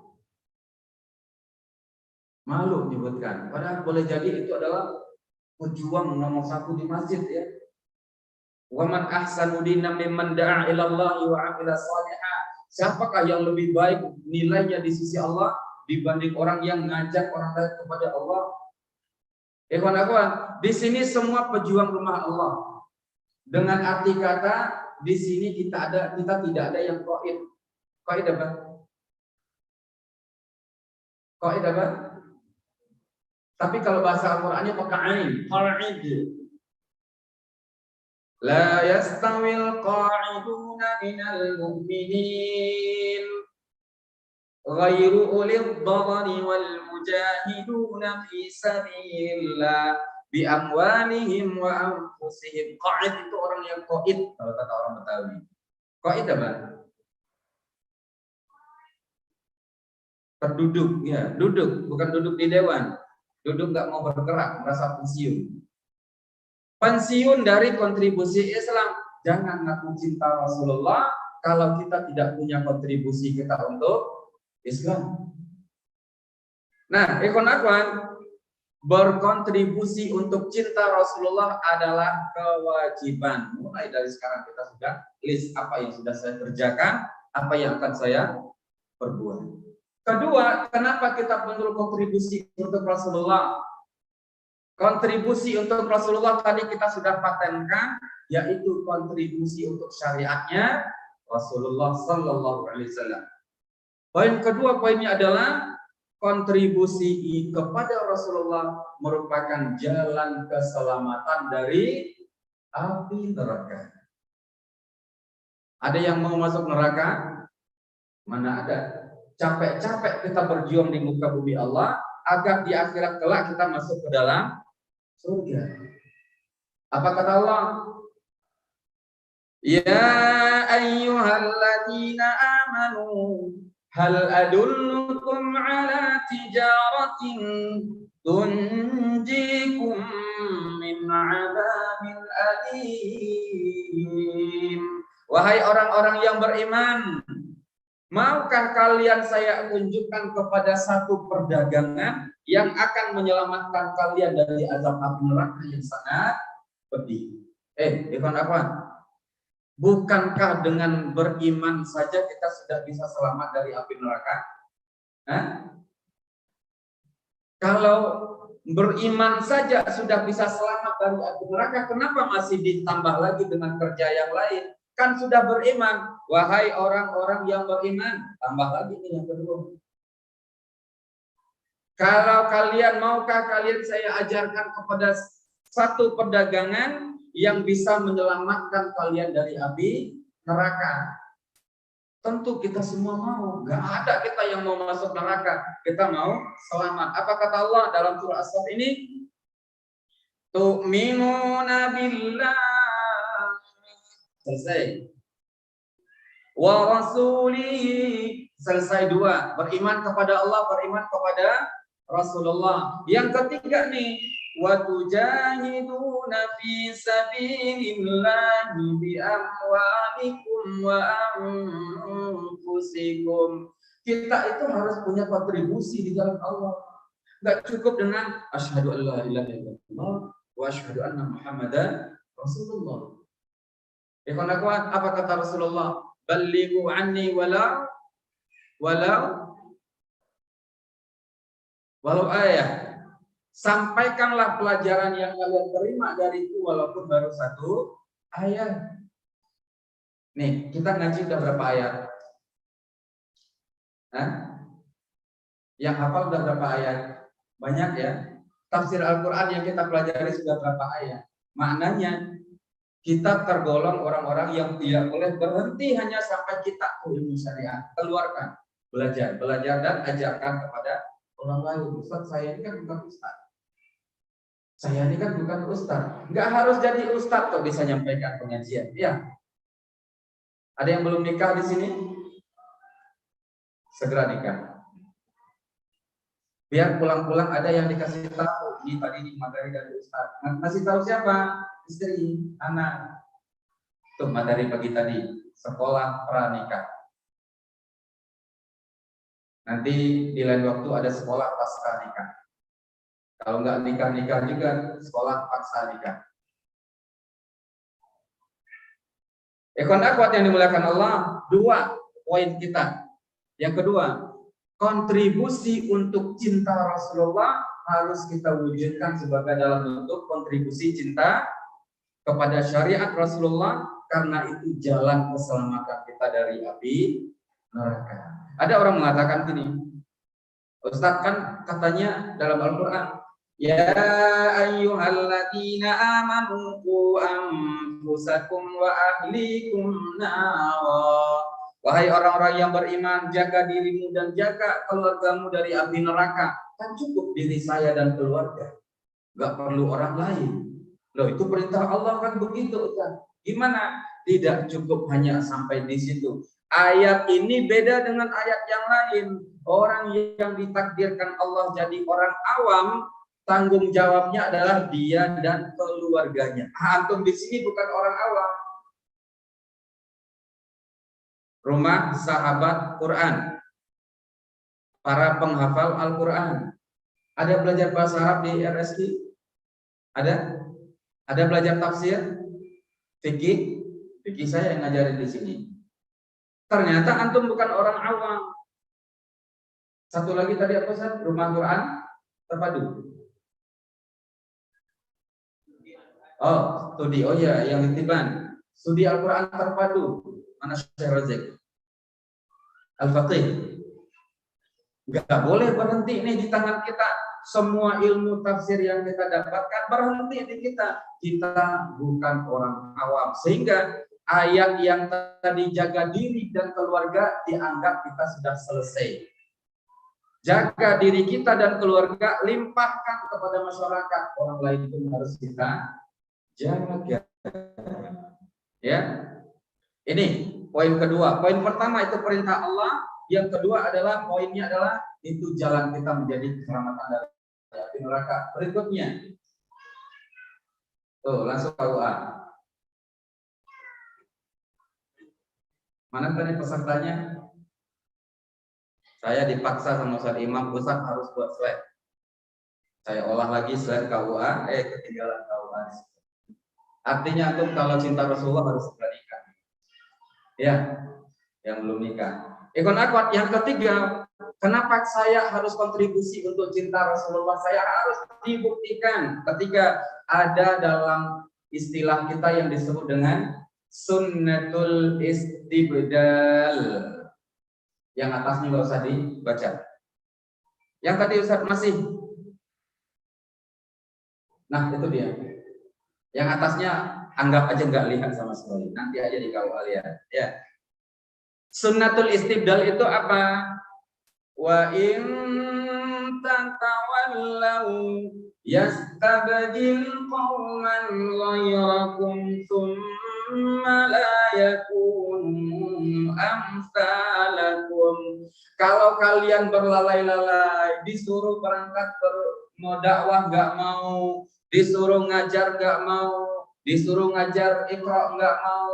[SPEAKER 3] Malu menyebutkan. Padahal boleh jadi itu adalah pejuang nomor 1 di masjid ya. Wa man ahsanu dinan mimman da'a ila Allah wa 'amila shalihan. Siapakah yang lebih baik nilainya di sisi Allah dibanding orang yang ngajak orang lain kepada Allah? Ikhwan-ikhwan, di sini semua pejuang rumah Allah. Dengan arti kata di sini kita tidak ada yang qaid. Qaid apa? Qaid apa? Tapi kalau bahasa Al-Qur'annya pakai ain, qaid. La yastawil qa'iduna minal mu'minin ghairu ulil dharari wal mujahiduna fi sabilillah bi amwalihim wa anfusihim. Qa'id itu orang yang qaid kalau kata orang Betawi. Qaid apa? Terduduk ya, duduk, bukan duduk di dewan. Duduk nggak mau bergerak, merasa pensiun. Pensiun dari kontribusi Islam. Jangan ngaku cinta Rasulullah kalau kita tidak punya kontribusi kita untuk Islam. Nah, ikhwan-ikhwan, berkontribusi untuk cinta Rasulullah adalah kewajiban. Mulai dari sekarang kita sudah list apa yang sudah saya kerjakan, apa yang akan saya perbuat. Kedua, kenapa kita perlu kontribusi untuk Rasulullah? Kontribusi untuk Rasulullah tadi kita sudah patenkan, yaitu kontribusi untuk syariatnya Rasulullah Sallallahu Alaihi Wasallam. Poin kedua, poinnya adalah kontribusi kepada Rasulullah merupakan jalan keselamatan dari api neraka. Ada yang mau masuk neraka? Mana ada? Capek-capek kita berjuang di muka bumi Allah agar di akhirat kelak kita masuk ke dalam surga. Apa kata Allah? Ya ayyuhalladzina amanu hal adullukum ala tijaratin tunjikum min adzabin alim. Wahai orang-orang yang beriman, maukah kalian saya tunjukkan kepada satu perdagangan yang akan menyelamatkan kalian dari azab api neraka yang sangat pedih? Ikhwan-ikhwan, bukankah dengan beriman saja kita sudah bisa selamat dari api neraka? Kalau beriman saja sudah bisa selamat dari api neraka, kenapa masih ditambah lagi dengan kerja yang lain? Kan sudah beriman. Wahai orang-orang yang beriman, tambah lagi nih yang kedua. Kalau kalian, maukah kalian saya ajarkan kepada satu perdagangan yang bisa menyelamatkan kalian dari api neraka? Tentu kita semua mau. Gak ada kita yang mau masuk neraka. Kita mau selamat. Apa kata Allah dalam surah As-Saff ini? Tu'minuna billah. Selesai. Wa rasulihi. Selesai dua. Beriman kepada Allah, beriman kepada Rasulullah. Yang ketiga nih, wa tujahiduna fi sabilillahi bi amwalikum wa anfusikum. Kita itu harus punya kontribusi di jalan Allah. Enggak cukup dengan asyhadu an la ilaha illallah wa asyhadu anna Muhammadan Rasulullah. Ikhwan-ikhwan, apa kata Rasulullah? Ballighu anni walau ayat. Sampaikanlah pelajaran yang kalian terima dariku walaupun baru satu ayat. Nih, kita ngaji udah berapa ayat? Yang hafal udah berapa ayat? Banyak ya. Tafsir Al-Quran yang kita pelajari sudah berapa ayat? Maknanya kita tergolong orang-orang yang tidak boleh berhenti hanya sampai kita ilmu syariat. Keluarkan, belajar dan ajarkan kepada orang lain. Ustaz, saya ini kan bukan ustaz. Saya ini kan bukan ustaz. Nggak harus jadi ustaz kok bisa nyampaikan pengajian. Ya. Ada yang belum nikah di sini? Segera nikah. Biar pulang-pulang ada yang dikasih tahu. Ini tadi di materi dari ustaz. Ngasih tahu siapa? Istri, anak. Tuh materi pagi tadi. Sekolah pranikah. Nanti di lain waktu ada sekolah pasca nikah. Kalau nggak nikah-nikah juga, sekolah paksa nikah. Ikhwan akhwat yang dimuliakan Allah, 2 poin kita. Yang kedua, kontribusi untuk cinta Rasulullah harus kita wujudkan sebagai dalam bentuk kontribusi cinta kepada syariat Rasulullah, karena itu jalan keselamatan kita dari api neraka. Ada orang mengatakan gini, Ustaz kan katanya dalam Al-Quran, ya ayyuhalladzina amanu qu anfusakum wa ahlikum nara. Wahai orang-orang yang beriman, jaga dirimu dan jaga keluargamu dari api neraka. Kan cukup diri saya dan keluarga, nggak perlu orang lain. Loh, itu perintah Allah kan begitu, Ustaz. Gimana? Tidak cukup hanya sampai di situ. Ayat ini beda dengan ayat yang lain. Orang yang ditakdirkan Allah jadi orang awam, tanggung jawabnya adalah dia dan keluarganya. Antum di sini bukan orang awam. Rumah sahabat Quran, para penghafal Al-Quran. Ada belajar bahasa Arab di RSI? Ada? Ada belajar tafsir? Fikih? Fikih saya yang ngajarin di sini. Ternyata antum bukan orang awam. Satu lagi tadi apa Ustaz? Rumah Quran terpadu. Oh, studi. Oh ya, yang Tiban. Studi Al-Quran terpadu. Mana Syekh Razik? Al-Faqih. Enggak boleh berhenti nih di tangan kita. Semua ilmu tafsir yang kita dapatkan berhenti di kita. Kita bukan orang awam. Sehingga ayat yang tadi jaga diri dan keluarga dianggap kita sudah selesai. Jaga diri kita dan keluarga, limpahkan kepada masyarakat. Orang lain pun harus kita jaga. Ya. Ini poin kedua. Poin pertama itu perintah Allah. Yang kedua adalah poinnya adalah itu jalan kita menjadi keselamatan dari api neraka. Berikutnya. Tuh, langsung KUA. Mana tadi pesertanya? Saya dipaksa sama Ustaz Imam, Ustaz harus buat slide. Saya olah lagi slide KUA, ketinggalan KUA. Artinya tuh kalau cinta Rasulullah harus nikah. Ya, yang belum nikah. Ikhwan akhwat, yang ketiga, kenapa saya harus kontribusi untuk cinta Rasulullah? Saya harus dibuktikan ketika ada dalam istilah kita yang disebut dengan sunnatul istibdal. Yang atasnya nggak usah dibaca. Yang tadi Ustaz masih. Nah, itu dia. Yang atasnya anggap aja nggak lihat sama sekali. Nanti aja dikawal lihat. Ya. Sunnatul istibdal itu apa? Wa in tatawallaw yastabdil qauman ghayrakum tsumma la yakunu amsalakum. Kalau kalian berlalai-lalai, disuruh berangkat mau dakwah nggak mau, disuruh ngajar nggak mau, disuruh ngajar Iqra nggak mau,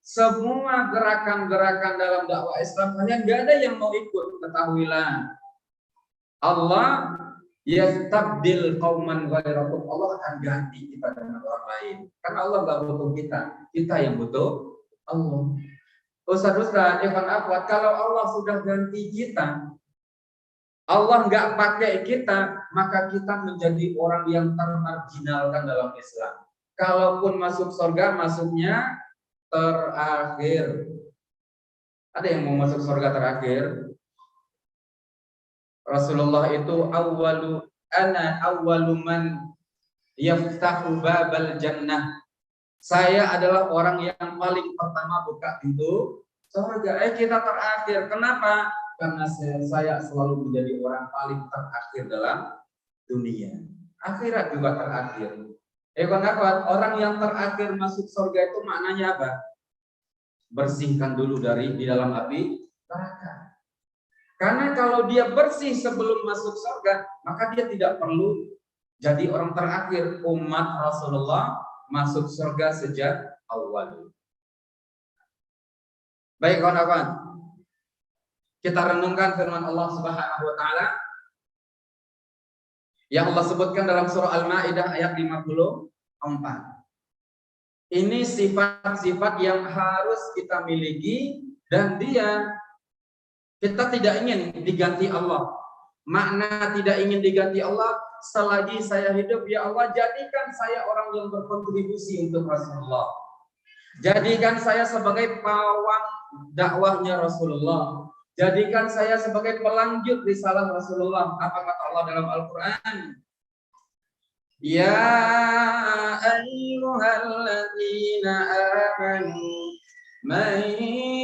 [SPEAKER 3] semua gerakan-gerakan dalam dakwah Islam kalian nggak ada yang mau ikut. Ketahuilah, Allah yastabdil qauman ghairakum. Allah akan ganti kita dengan orang lain. Karena Allah nggak butuh kita yang butuh Allah. Ustaz, ikhwan akhwat, kalau Allah sudah ganti kita, Allah nggak pakai kita, maka kita menjadi orang yang termarginalkan dalam Islam. Kalaupun masuk surga, masuknya terakhir. Ada yang mau masuk surga terakhir? Rasulullah itu awwalu man yaftahu babal jannah. Saya adalah orang yang paling pertama buka pintu surga. Kita terakhir. Kenapa? Karena saya selalu menjadi orang paling terakhir dalam dunia. Akhirat juga terakhir. Kawan-kawan, orang yang terakhir masuk surga itu maknanya apa? Bersihkan dulu di dalam api neraka. Karena kalau dia bersih sebelum masuk surga, maka dia tidak perlu jadi orang terakhir. Umat Rasulullah masuk surga sejak awal. Baik kawan-kawan, kita renungkan firman Allah Subhanahu wa taala yang Allah sebutkan dalam surah Al-Maidah ayat 54. Ini sifat-sifat yang harus kita miliki dan kita tidak ingin diganti Allah. Makna tidak ingin diganti Allah, selagi saya hidup, ya Allah, jadikan saya orang yang berkontribusi untuk Rasulullah. Jadikan saya sebagai pawang dakwahnya Rasulullah. Jadikan saya sebagai pelanjut risalah Rasulullah. Apa kata Allah dalam Al-Quran? Ya ayyuhalladzina amanu man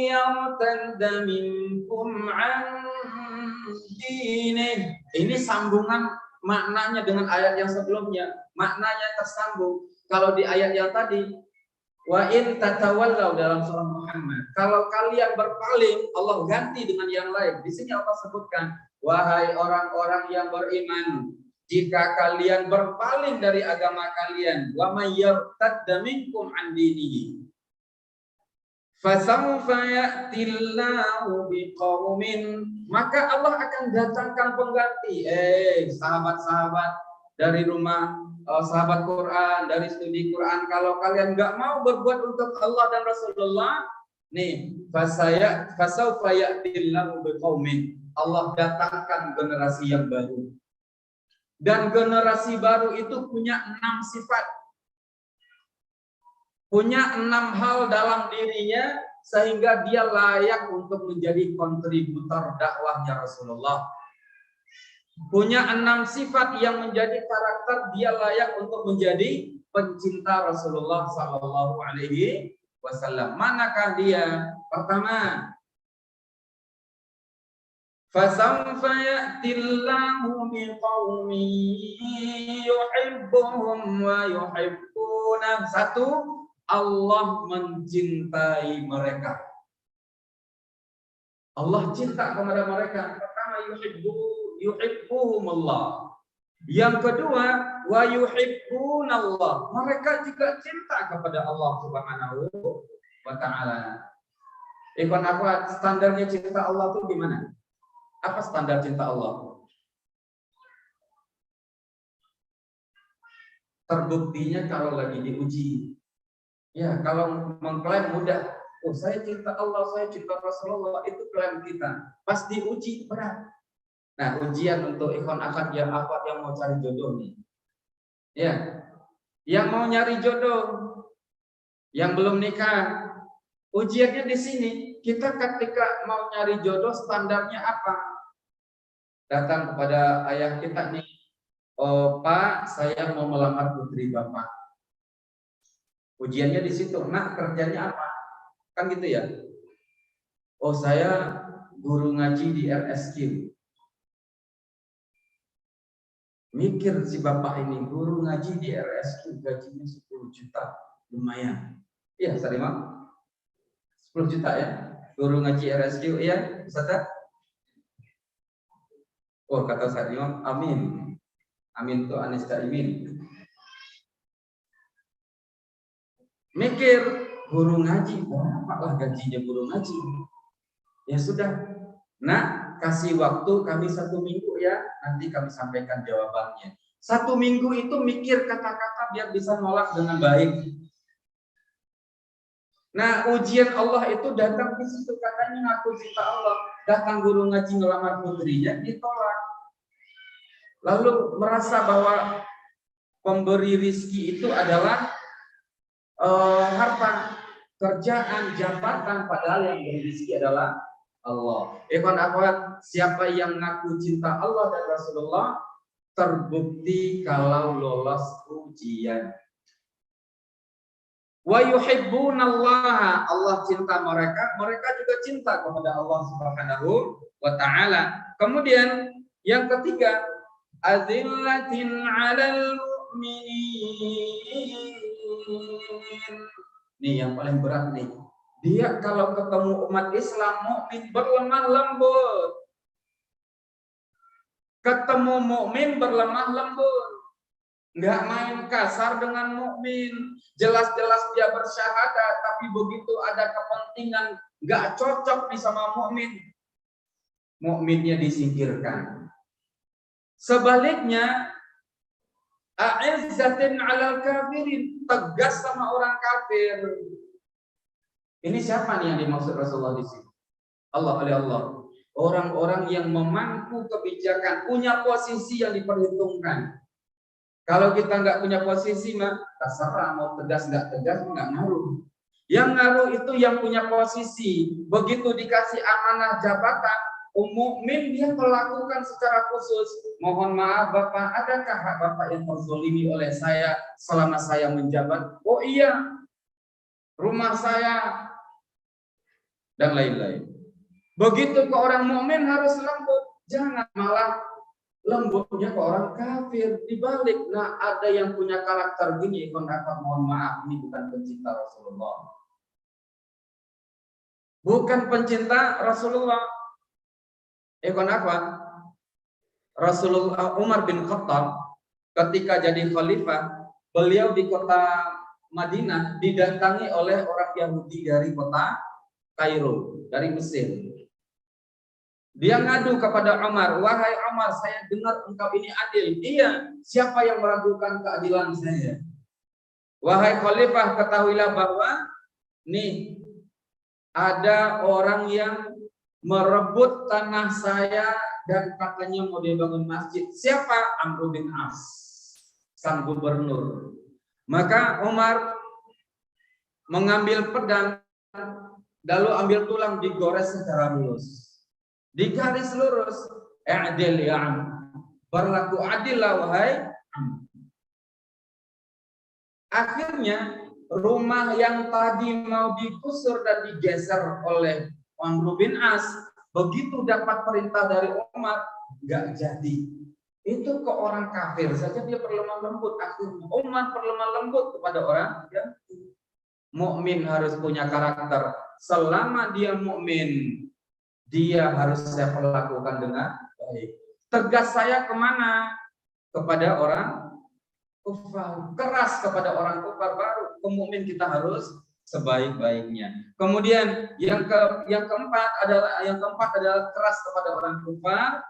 [SPEAKER 3] yartadda minkum an dinih. Ini sambungan maknanya dengan ayat yang sebelumnya. Maknanya tersambung. Kalau di ayat yang tadi, wa in tatawallaw dalam surah Muhammad, kalau kalian berpaling, Allah ganti dengan yang lain. Di sini Allah sebutkan, wahai orang-orang yang beriman, jika kalian berpaling dari agama kalian, wa may yartadda minkum an dinihi, fasawfa ya'tillahu biqaumin, maka Allah akan datangkan pengganti. Sahabat-sahabat dari rumah sahabat Quran, dari studi Quran, kalau kalian nggak mau berbuat untuk Allah dan Rasulullah, nih fasawfa ya'tillahu biqaumin, Allah datangkan generasi yang baru. Dan generasi baru itu punya 6 sifat. Punya 6 hal dalam dirinya sehingga dia layak untuk menjadi kontributor dakwahnya Rasulullah. Punya 6 sifat yang menjadi karakter dia layak untuk menjadi pencinta Rasulullah Sallallahu Alaihi Wasallam. Manakah dia? Pertama, fasawfa ya'tillahu biqaumin yuhibbuhum wa yuhibbuna. 1, Allah mencintai mereka. Allah cinta kepada mereka. Pertama, yuhibbuhumullah. Yang kedua, wa yuhibbunallah. Mereka juga cinta kepada Allah Subhanahu wa taala. Ikhwan akhwat, standarnya cinta Allah itu gimana? Apa standar cinta Allah? Terbuktinya kalau lagi diuji. Ya, kalau mengklaim mudah. Oh, saya cinta Allah, saya cinta Rasulullah, itu klaim kita. Pas diuji berat. Nah, ujian untuk ikhwan akhwat yang mau cari jodoh nih. Ya. Yang mau nyari jodoh, yang belum nikah. Ujiannya di sini. Kita ketika mau nyari jodoh, standarnya apa? Datang kepada ayah kita nih. Oh, Pak, saya mau melamar putri Bapak. Ujiannya di situ. Nah, kerjanya apa? Kan gitu ya. Oh, saya guru ngaji di RSQ. Mikir si bapak ini, guru ngaji di RSQ gajinya 10 juta, lumayan. Iya, Sarimah? 10 juta ya? Guru ngaji RSQ, iya, Ustaz? Oh, kata Sarimah, amin. Amin tuh Anis Imin. Mikir, guru ngaji, berapa lah gajinya guru ngaji? Ya sudah, nah, kasih waktu kami 1 minggu ya, nanti kami sampaikan jawabannya. 1 minggu itu mikir kata-kata biar bisa nolak dengan baik. Nah, ujian Allah itu datang di situ, katanya ngaku cinta Allah. Datang guru ngaji ngelamar putrinya, ditolak. Lalu merasa bahwa pemberi rizki itu adalah harta, kerjaan, jabatan, padahal yang beri rizki adalah Allah. Ikhwan akhwat, siapa yang ngaku cinta Allah dan Rasulullah terbukti kalau lolos ujian. Wa yuhibbunallaha, Allah cinta mereka, mereka juga cinta kepada Allah Subhanahu wa taala. Kemudian yang ketiga, azillatin 'alal mu'minin. Nih yang paling berat nih. Dia kalau ketemu umat Islam mukmin berlemah lembut. Ketemu mukmin berlemah lembut. Nggak main kasar dengan mukmin. Jelas-jelas dia bersyahadat, tapi begitu ada kepentingan nggak cocok nih sama mukmin, mukminnya disingkirkan. Sebaliknya, a'izzatin 'alal kafirin, tegas sama orang kafir. Ini siapa nih yang dimaksud Rasulullah di sini? Allah oleh Allah. Orang-orang yang memangku kebijakan, punya posisi yang diperhitungkan. Kalau kita nggak punya posisi mah terserah mau tegas nggak tegas nggak ngaruh. Yang ngaruh itu yang punya posisi. Begitu dikasih amanah jabatan, mukmin dia melakukan secara khusus. Mohon maaf Bapak, adakah hak Bapak yang terzolimi oleh saya selama saya menjabat? Oh iya, rumah saya dan lain-lain. Begitu ke orang mukmin harus lembut, jangan malah lembutnya ke orang kafir. Dibalik, nah ada yang punya karakter gini, mohon maaf, ini bukan pencinta Rasulullah. Bukan pencinta Rasulullah. Rasulullah Umar bin Khattab ketika jadi khalifah, beliau di kota Madinah didatangi oleh orang Yahudi dari kota Kairo, dari Mesir. Dia ngadu kepada Umar, wahai Umar, saya dengar engkau ini adil. Iya, siapa yang meragukan keadilan saya? Wahai khalifah, ketahuilah bahwa nih ada orang yang merebut tanah saya dan katanya mau dibangun masjid. Siapa? Amr bin As, sang gubernur. Maka Umar mengambil pedang, lalu ambil tulang digores secara mulus. Di garis lurus, adil ya am, berlaku adillah wahai am. Akhirnya rumah yang tadi mau digusur dan digeser oleh Amr bin As, begitu dapat perintah dari Umar, nggak jadi. Itu ke orang kafir saja dia berlemah lembut. Akhirnya Umar berlemah lembut kepada orang yang mukmin harus punya karakter. Selama dia mukmin, dia harus saya perlakukan dengan baik. Tegas saya kemana? Kepada orang kufar. Keras kepada orang kufar, baru mukmin kita harus sebaik-baiknya. Kemudian yang keempat adalah keras kepada orang kufar,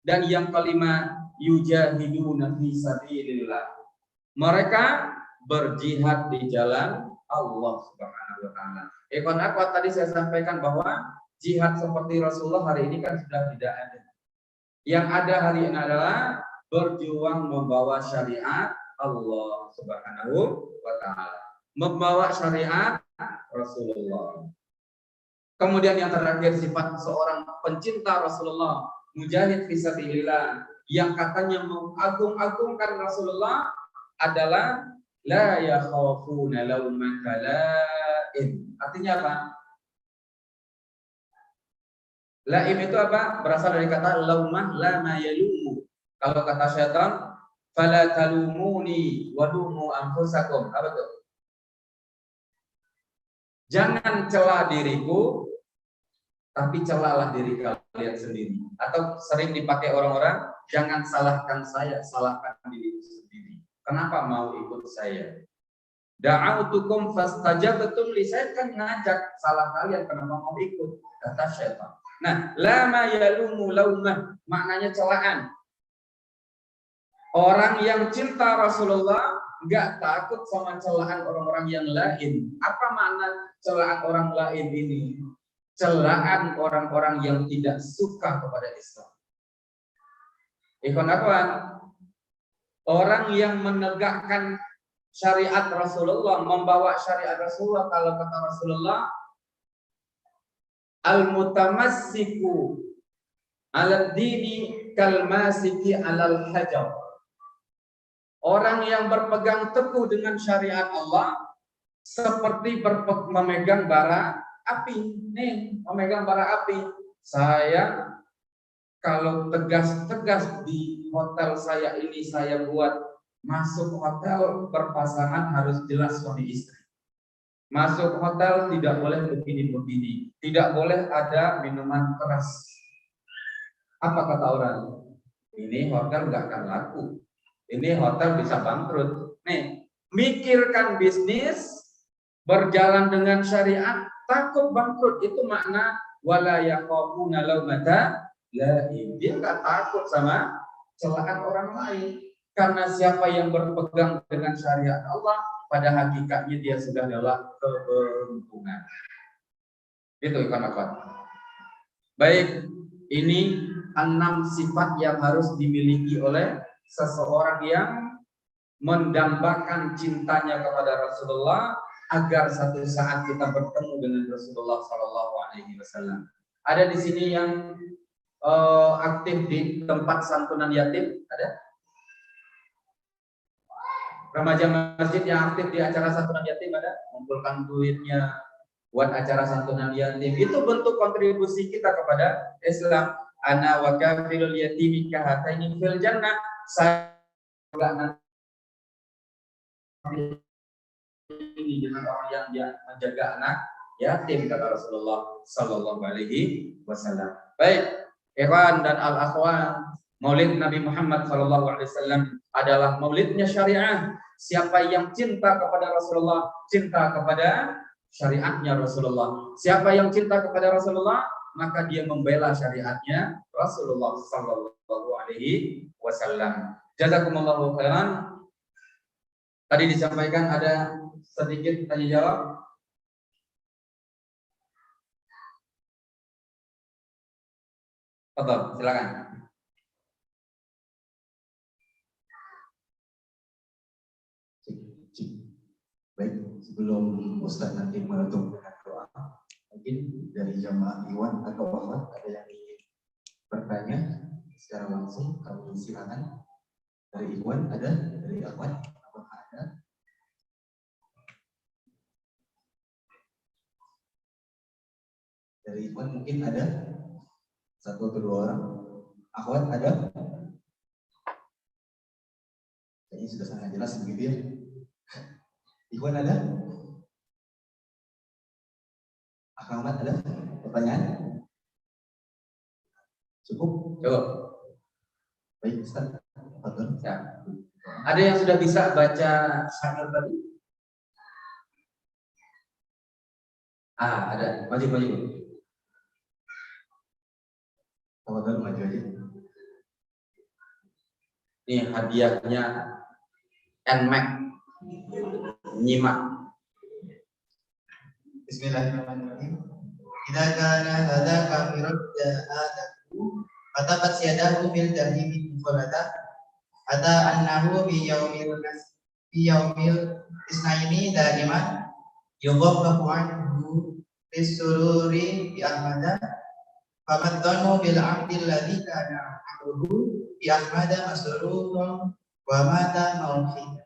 [SPEAKER 3] dan yang kelima yujahiduna fi sabilillah. Mereka berjihad di jalan Allah Subhanahu wa taala. Ikhwan akhwat, tadi saya sampaikan bahwa jihad seperti Rasulullah hari ini kan sudah tidak ada. Yang ada hari ini adalah berjuang membawa syariat Allah Subhanahu wa taala, membawa syariat Rasulullah. Kemudian yang terakhir, sifat seorang pencinta Rasulullah, mujahid fisabilillah, yang katanya mengagung-agungkan Rasulullah adalah la yakhafuna laumata laim. Artinya apa? Laim itu apa? Berasal dari kata laumah, lama yalumu. Kalau kata syaitan, fala talumuni walumu anfusakum. Apa itu? Jangan cela diriku, tapi celalah diri kalian sendiri. Atau sering dipakai orang-orang, jangan salahkan saya, salahkan diriku sendiri. Kenapa mau ikut saya? Da'autukum fastajabtum li, saya kan ngajak, salah kalian kenapa mau ikut? Kata syaitan. Nah, lama yalumu laumah, maknanya celaan. Orang yang cinta Rasulullah nggak takut sama celaan orang-orang yang lain. Apa makna celaan orang lain ini? Celaan orang-orang yang tidak suka kepada Islam. Ikhwan akhwat, orang yang menegakkan syariat Rasulullah, membawa syariat Rasulullah, kalau kata Rasulullah, al-mutamassiku 'alad dini kalmasiki 'alal hajar. Orang yang berpegang teguh dengan syariat Allah seperti memegang bara api. Nih, memegang bara api. Saya kalau tegas-tegas di hotel saya ini saya buat masuk hotel berpasangan harus jelas suami istri. Masuk hotel tidak boleh begini-begini. Tidak boleh ada minuman keras. Apa kata orang? Ini hotel nggak akan laku. Ini hotel bisa bangkrut. Nih, mikirkan bisnis, berjalan dengan syariat, takut bangkrut. Itu makna wala yaqafuna laumata laim. Dia nggak takut sama celaan orang lain. Karena siapa yang berpegang dengan syariat Allah, pada hakikatnya dia sudah dalam keberuntungan. Itu ikan-ikan. Baik, ini 6 sifat yang harus dimiliki oleh seseorang yang mendambakan cintanya kepada Rasulullah agar satu saat kita bertemu dengan Rasulullah Shallallahu Alaihi Wasallam. Ada di sini yang aktif di tempat santunan yatim? Ada? Remaja masjid yang aktif di acara santunan yatim ada? Mengumpulkan duitnya buat acara santunan yatim. Itu bentuk kontribusi kita kepada Islam. Ana wa kafirul yatimi kahataini fil jannah. Saya juga ini dengan orang yang menjaga anak yatim, kata Rasulullah Sallallahu Alaihi Wasallam. Baik, ikhwan dan al-akhwan, Maulid Nabi Muhammad Sallallahu Alaihi Wasallam adalah maulidnya syariah. Siapa yang cinta kepada Rasulullah, cinta kepada syariatnya Rasulullah. Siapa yang cinta kepada Rasulullah, maka dia membela syariatnya Rasulullah Sallallahu Alaihi Wasallam. Jazakumullahu khairan. Tadi disampaikan ada sedikit tanya jawab. Betul, silakan.
[SPEAKER 1] Baik, sebelum Ustaz nanti menutup dengan doa, mungkin dari jamaah Iwan atau Ahmad ada yang ingin bertanya secara langsung, kami silakan. Dari Iwan ada, dari Ahmad ada. Dari Iwan mungkin ada 1 atau 2 orang. Ahmad ada? Kayaknya sudah sangat jelas begitu ya. Iwan ada? Ahmad ada? Pertanyaan? Cukup?
[SPEAKER 3] Cukup.
[SPEAKER 1] Baik, Ustaz.
[SPEAKER 3] Ya. Ada yang sudah bisa baca syair tadi? Ada. Maju.
[SPEAKER 1] Tafadhol, maju aja.
[SPEAKER 3] Ini hadiahnya NMAX. Nyimak.
[SPEAKER 4] Bismillahirrahmanirrahim. Idza kana hadza kafirun ja'adahu fatabat yadahu bil jahimi mufrada ata annahu bi yaumil isnaini daiman yughaffafu anhu bisururi bi ahmada famaddanu bil abdi alladhi kana amruhu bi ahmada masrurun wa mata
[SPEAKER 3] muwahhidan.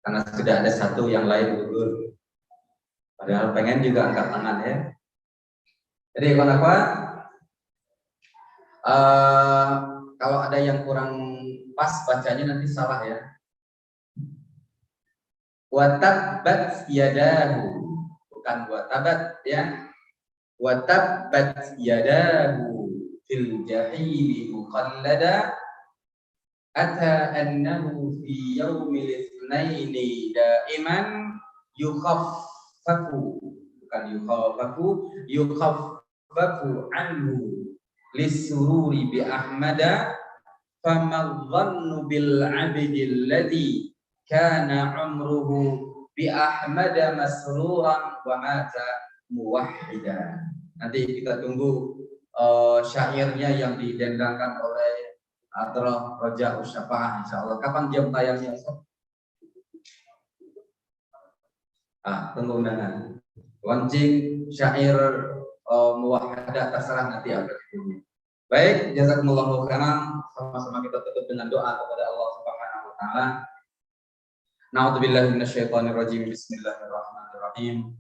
[SPEAKER 3] Karena sudah ada satu yang lain gugur. Padahal pengen juga angkat tangan ya. Jadi kenapa? Kalau ada yang kurang pas bacanya nanti salah ya. Watabbat yadahu, bukan watabat ya. Watabbat yadahu fil jahili mukhallada ata annahu fi yaumil itsnaini daiman yukhaffafu, bukan yukhaffafu anhu lisururi bi ahmada famadhannu bil abdil ladzi kana umruhu bi ahmada masruran wa mata muwahhidan. Nanti kita tunggu syairnya yang didendangkan oleh Adrah Raja Usyafa'ah, insyaallah. Kapan jam tayangnya? Pengundangan launching syair muwahhadah, terserah nanti apa judulnya. Baik, jazakumullahu khairan. Sama-sama kita tutup dengan doa kepada Allah Subhanahu wa taala. Na'udzubillahi minasyaitonir rajim. Bismillahirrahmanirrahim.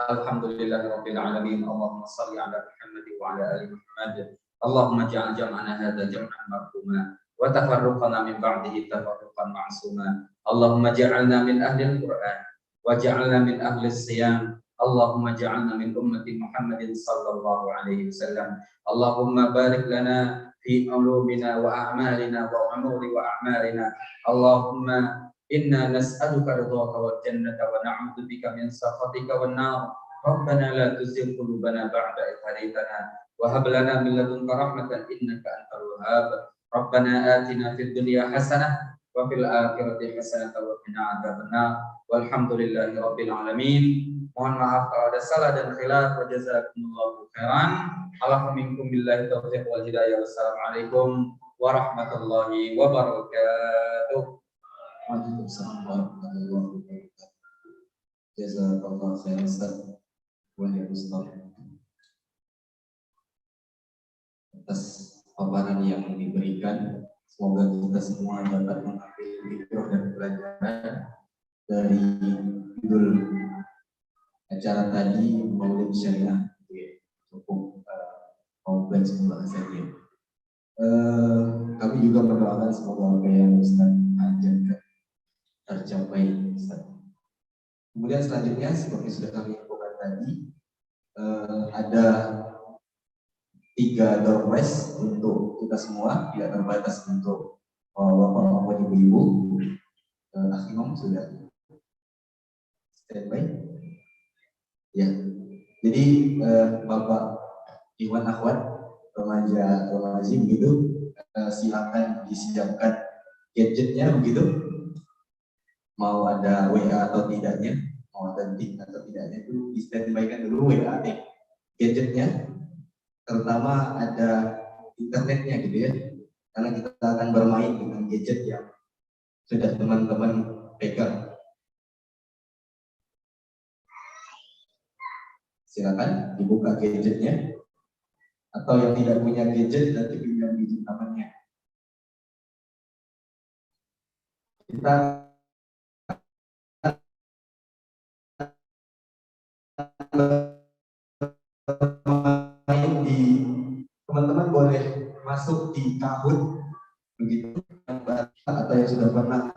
[SPEAKER 3] Alhamdulillahirabbil alamin. Allahumma shalli ala Muhammad wa ala ali Muhammad. Allahumma ij'al jam'ana hadza jam'an marhuma wa tafarruqana min ba'dihi tafarruqan ma'suma. Allahumma ij'alna min ahli al-Qur'an waj'alna min ahli as-siyam. Allahumma ij'alna min ummati Muhammadin sallallahu alaihi wasallam. Allahumma barik lana fi ulumina wa a'malina wa umuri wa a'malina. Allahumma inna nas'aluka ridhaka wal jannata wa na'udzu bika min sakhatika wan nar. Rabbana la tuzigh qulubana ba'da idh hadaytana wa hab lana min ladunka rahmatan innaka antal wahhab. Rabbana atina fid dunya hasanah wa fil akhirati hasanah wa qina adzabannar. Walhamdulillahi rabbil alamin. Mohon maaf kalau ada salah dan khilaf. Wa jazakumullahu khairan. Alhamdulillah billahi taufiq wal hidayah. Wassalamualaikum warahmatullahi wabarakatuh.
[SPEAKER 1] Waalaikumsalam warahmatullahi wabarakatuh. Jazakallahu khairan Ustaz. Atas paparan yang diberikan, semoga kita semua dapat mengambil hikmah dan pelajaran dari judul acara tadi, Maulid Syariah. Cukup kompleks pembahasannya. Kami juga mendoakan semoga apa yang Ustaz ajarkan tercapai, Ustaz. Kemudian selanjutnya seperti sudah kami infokan tadi, ada 3 door prize untuk kita semua, tidak terbatas untuk bapak-bapak ibu-ibu. Imam sudah standby. Ya, jadi Bapak Iwan Akhwat, remaja begitu, silakan disiapkan gadgetnya begitu. Mau ada WA atau tidaknya, mau ada link atau tidaknya itu di standby-kan dulu WA gadgetnya, terutama ada internetnya gitu ya, karena kita akan bermain dengan gadget yang sudah teman-teman pegang. Silakan dibuka gadgetnya, atau yang tidak punya gadget nanti pinjam gadget temannya. Kita teman-teman boleh masuk di tahun begitu atau yang sudah pernah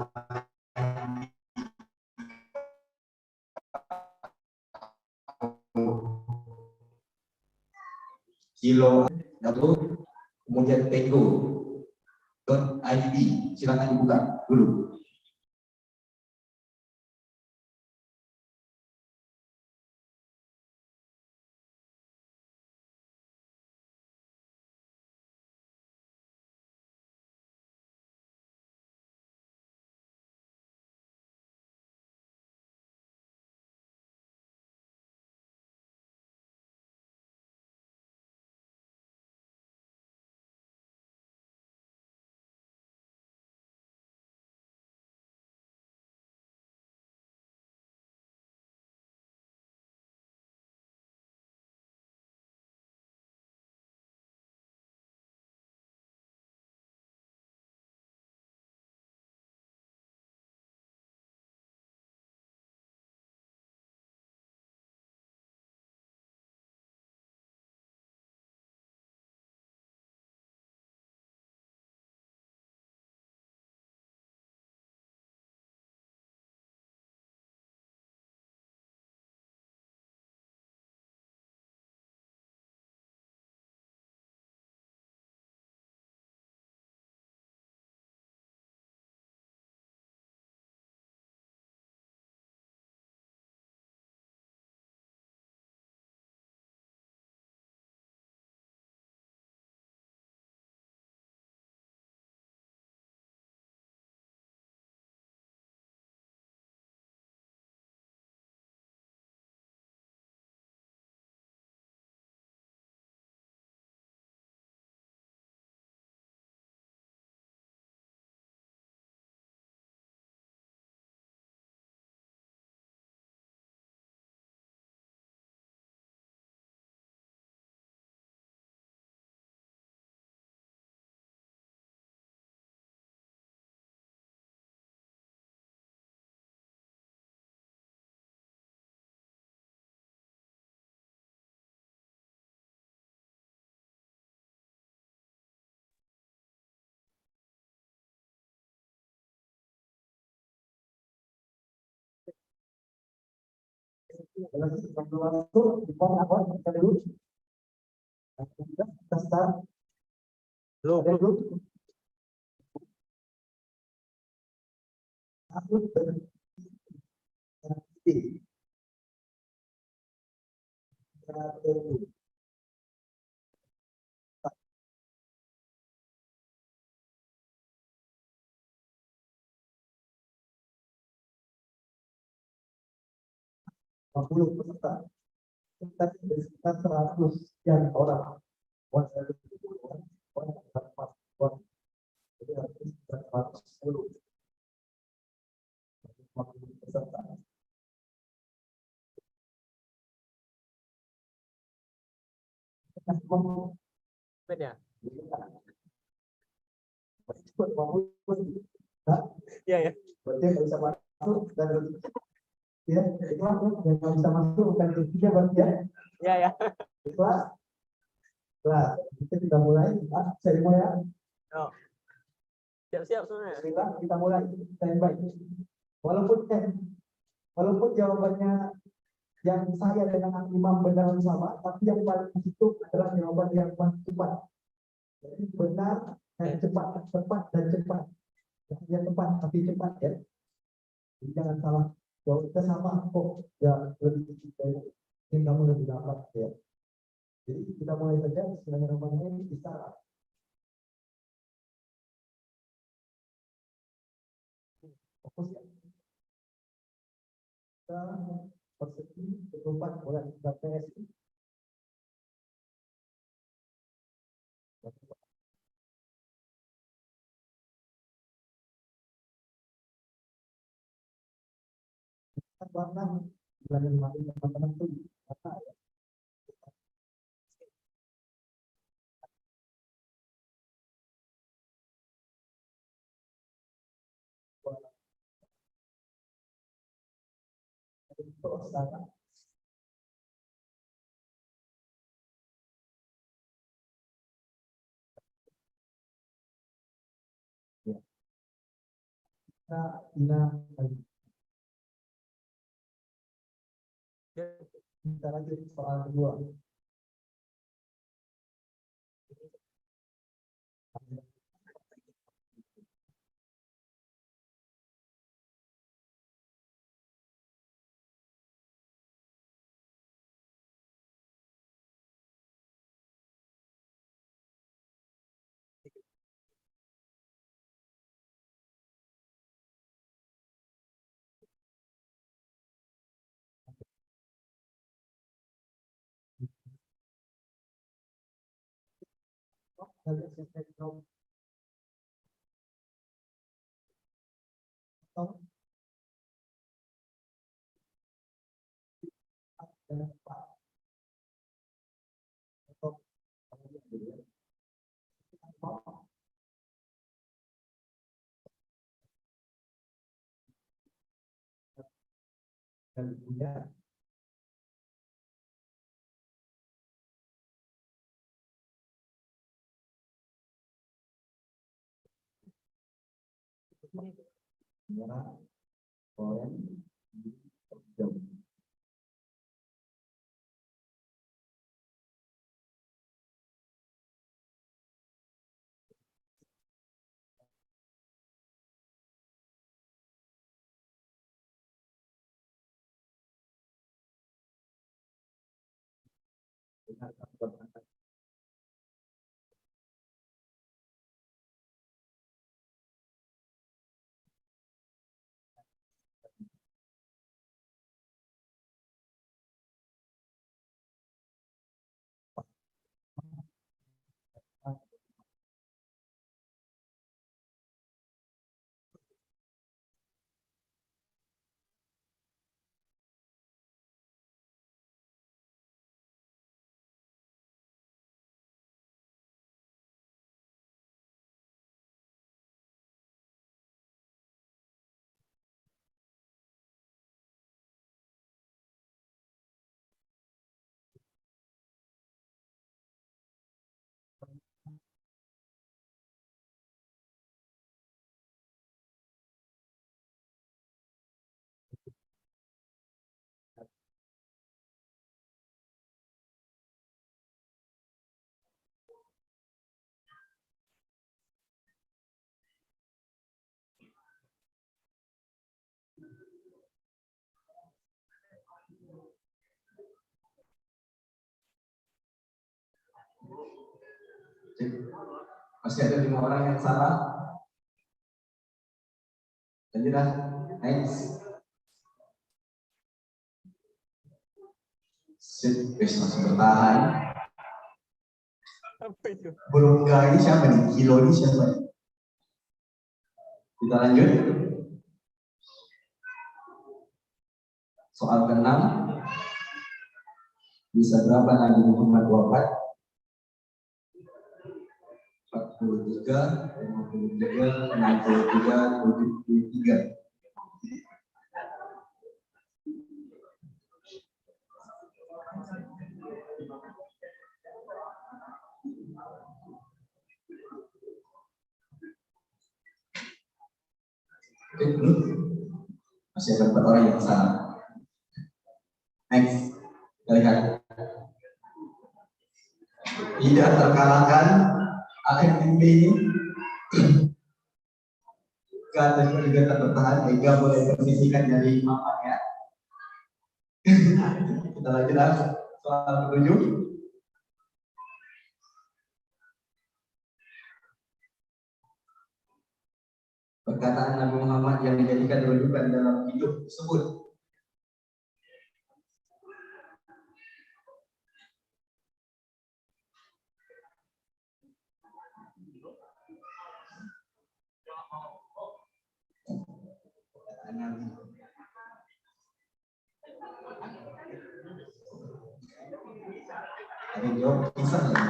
[SPEAKER 1] kilo lalu kemudian Tego.id, silakan dibuka dulu. Sebelum masuk, di form apa? Kita dulu. Kita start. Ada dulu. Aku berhenti. Peserta. Kita dari sekitar 100 sekian orang. Jadi harus sekitar 110 peserta.
[SPEAKER 2] Ya.
[SPEAKER 1] Iya ya. Berarti yang bisa masuk dan ya, ikhlas yang bisa masuk bukan ketiga berarti ya.
[SPEAKER 2] Iya ya.
[SPEAKER 1] Ikhlas. Nah, kita mulai. Saya mulai ya.
[SPEAKER 2] Oh. Siap-siap semuanya.
[SPEAKER 1] Kita mulai standby. Walaupun jawabannya yang saya dengan Imam benar sama, tapi yang paling itu adalah jawaban yang paling cepat. Jadi benar dan cepat, tepat dan cepat. Ya tepat tapi cepat ya. Jadi jangan salah. Kalau kita sama kok ya lebih ini kamu lebih dapat ya. Jadi kita mulai saja. Bismillahirrahmanirrahim. Bisa. Fokus ya. Kita persegi 24 mulai kita tes. Warna belajar makin teman-teman tuh apa ya? Terus sana. Ya. Kita kita lanjut soal kedua. Dan kemudian merah, oranye, hijau. Masih ada 5 orang yang salah. Lanjut, next. Sip, masih bertahan.
[SPEAKER 5] Apa itu?
[SPEAKER 1] Belum ini siapa nih? Kilo ini siapa nih? Kita lanjut. Soal ke-6. Bisa berapa Nabi Muhammad wafat? 43, 53, 63, 73. Oke, masih ada 4 orang yang salah. Next, kita lihat. Tidak terkalahkan AMB ini. Kata juga tak bertahan, Ega boleh posisikan dari Mamat ya. Kita lanjut soal ke-7. Perkataan Nabi Muhammad yang dijadikan rujukan dalam hidup tersebut. Ada jawab kisah ya.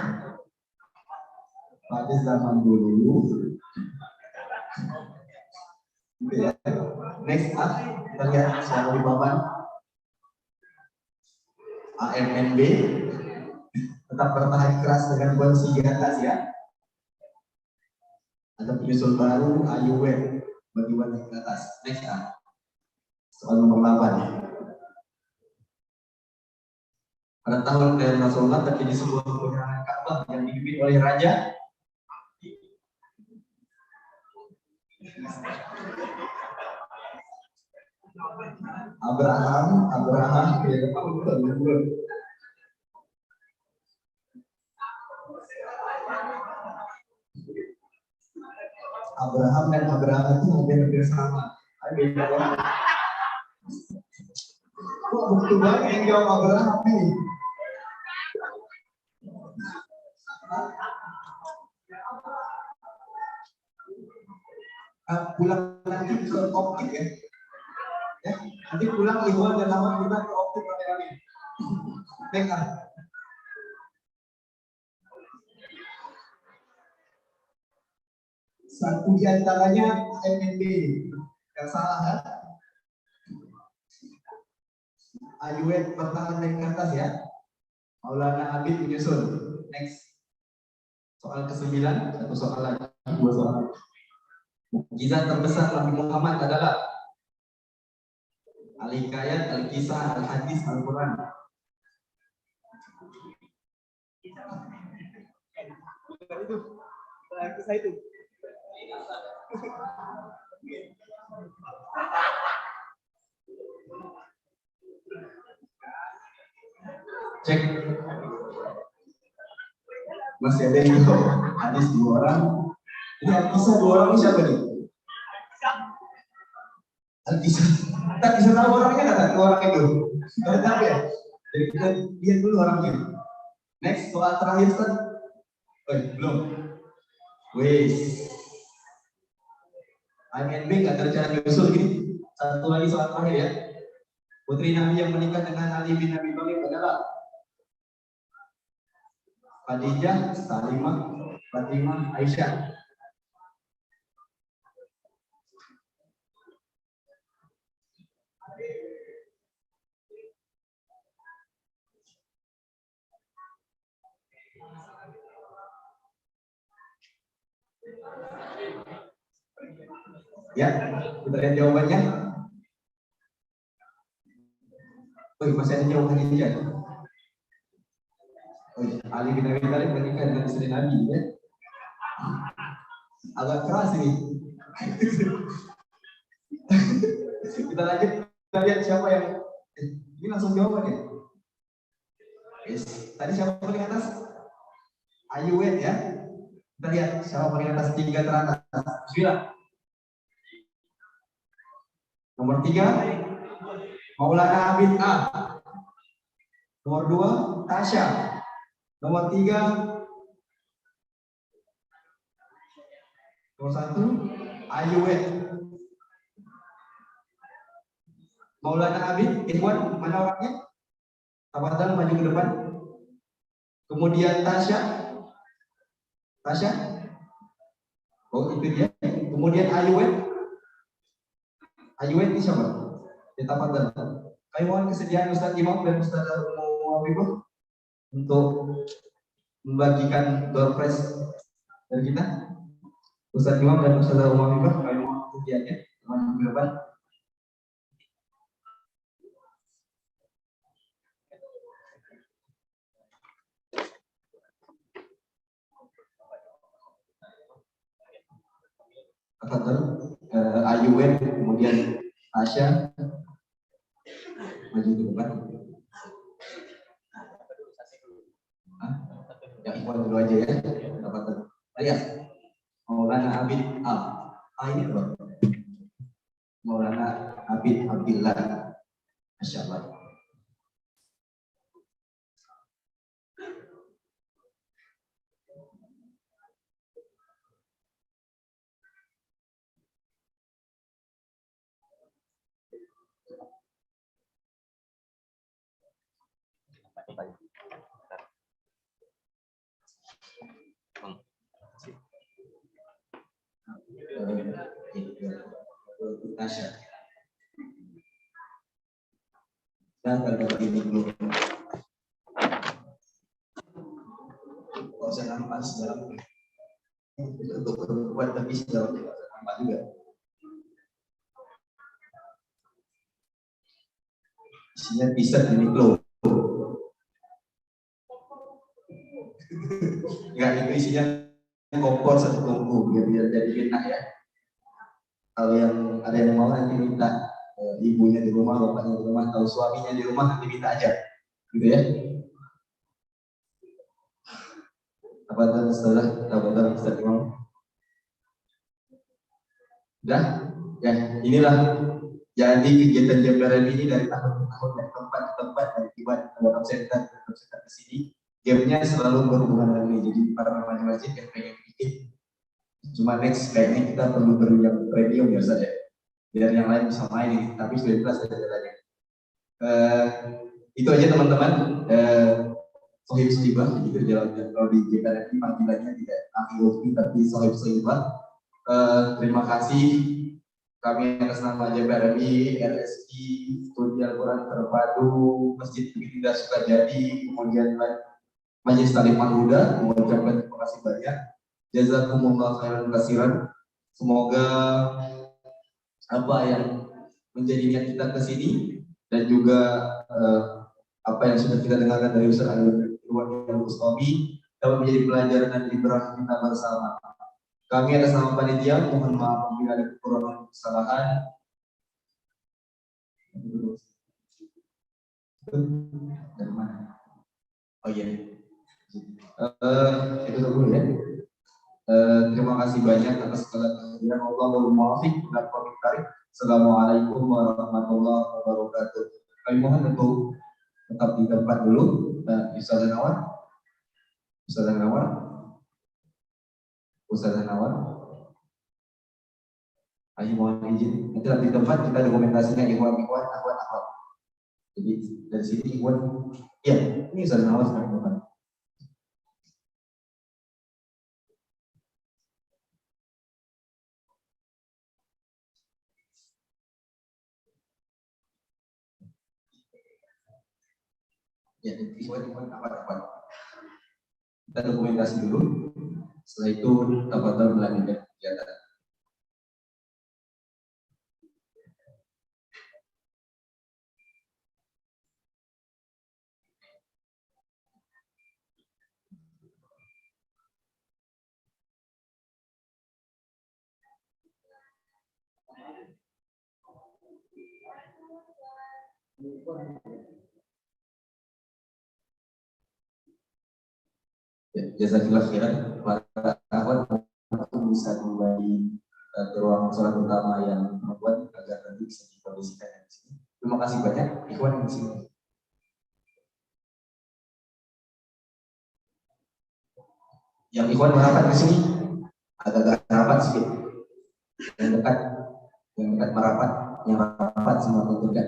[SPEAKER 1] Pada zaman dulu. Ya. Next up, kita lihat secara di papan. AMNB tetap bertahan keras dengan kondisi di atas ya. Ada penyusul baru, IUWeb bagi-bagi ke atas. Next up, soal nomor 8. Pada tahun kelahiran Rasulullah terjadi sebuah penyerangan Ka'bah yang dipimpin oleh raja Abraham ya, Abraham dan Abraham itu hampir sama. Beda banget. Kok begitu banyak yang jawab Abraham nih? Pulang nanti ke optik ya. Nanti pulang Iwan dan Ahmad kita ke optik pakai kami. Dengar. Satu di antaranya MNB yang salah kan? Ayuet bertahan naik ke atas ya. Maulana Habib menyusul. Next. Soal ke-9, satu soal lagi, 2 soal. Mukjizat terbesar Nabi Muhammad adalah Al-Hikayat, Al-Kisah, Al-Hadis, Al-Quran.
[SPEAKER 5] Kisah itu.
[SPEAKER 1] Cek. Masih ada yang hadis 2 orang. Ini Al-Kisah 2 orang ini siapa nih? Al-Kisah. Tak bisa tahu orangnya kata orang itu. Tidak tahu ya. Jadi kita lihat dulu orangnya. Next soal terakhir Ustaz. Belum. Wes. AMNB nggak tercara nyusul gini. Satu lagi soal terakhir ya. Putri Nabi yang menikah dengan Ali bin Abi Thalib adalah Khadijah, Salimah, Fatimah, Aisyah. Ya, kita lihat jawabannya. Masih ada jawaban Khadijah. Ali bin Abi Thalib menikah dengan istri Nabi ya. Agak keras ini. Kita lanjut, kita lihat siapa yang ini langsung jawabannya. Yes. Tadi siapa paling atas? Ayuwet ya. Kita lihat siapa paling atas 3 teratas. Bismillah. Nomor 3 Maulana Abid A. Nomor 2 Tasya. Nomor 3 nomor 1 Ayuwet. Maulana Abid, Ikhwan, mana orangnya? Tabatan maju ke depan. Kemudian Tasya. Tasya. Oh, itu dia. Kemudian Ayuwet. Ayuwet ini siapa? Ya, tabatan. Kami mohon kesediaan Ustaz Imam dan Ustaz Muawibah untuk membagikan door prize dari kita. Ustaz Imam dan Ustaz Muawibah, kami mohon kesediaannya. Maju ke depan. Ayuwen, kemudian Tasya maju ke depan. Ya, Ikhwan dulu aja ya. Dapatan. Lihat. Maulana Abid A. Ini berapa? Maulana Abid Abdillah. Masya Allah. Tasya. Dan kalau ini belum, kalau saya nampak dalam untuk perempuan tapi sejauh ini nampak juga. Isinya t-shirt ini glow. Enggak, itu isinya kompor satu tungku biar jadi enak ya. Kalau yang ada yang mau nanti minta ibunya di rumah, bapaknya di rumah, atau suaminya di rumah nanti minta aja, gitu ya. Tabatan Ustaz Imam. Udah, ya inilah jadi kegiatan JPRM ini dari tahun ke tahun, dari tempat ke tempat, dari Ibadah Center ke sini. Gamenya selalu berhubungan dengan ini. Jadi para remaja masjid yang pengen bikin, cuma next kayaknya kita perlu beri yang premium biar saja, biar yang lain bisa main. Tapi sudah jelas ada caranya. Itu aja teman-teman. Sohib Sohibah, gitu kalau di JPRM ini panggilannya tidak Akhi tapi Sohib Sohibah. Terima kasih kami atas nama JPRMI, RSI, Studi Al-Quran Terpadu, Masjid Tidak Sukajadi, kemudian Majelis Taklim Al-Huda, mengucapkan terima kasih banyak. Jazakumullah khairan katsiran. Semoga apa yang menjadi niat kita ke sini dan juga apa yang sudah kita dengarkan dari Ustaz Al-Bustami dapat menjadi pelajaran dan ibrah kita bersama. Kami atas nama panitia mohon maaf apabila ada kekurangan kesalahan. Dari mana? Oh iya. Itu dulu ya. Terima kasih banyak atas segala kehadiran. Wallahul muwaffiq ila aqwamit thariq. Assalamualaikum warahmatullahi wabarakatuh. Kami mohon untuk tetap di tempat dulu. Ustaz Anwar. Ayo mohon izin. Nanti di tempat kita dokumentasinya ikhwan, akhwat. Jadi dari sini ikhwan. Iya, ini Ustaz Anwar sedang di depan. Ya, ikhwan akhwat. Kita dokumentasi dulu. Setelah itu dapat melanjutkan kegiatan. Ya, jazakallah khairan para akhwat. bisa kembali ke ruang sholat utama yang membuat agar nanti bisa dikondisikan di sini. Terima kasih banyak, Ikhwan di sini. Yang Ikhwan merapat ke sini, agak-agak rapat sedikit. Yang dekat merapat, yang rapat semakin dekat.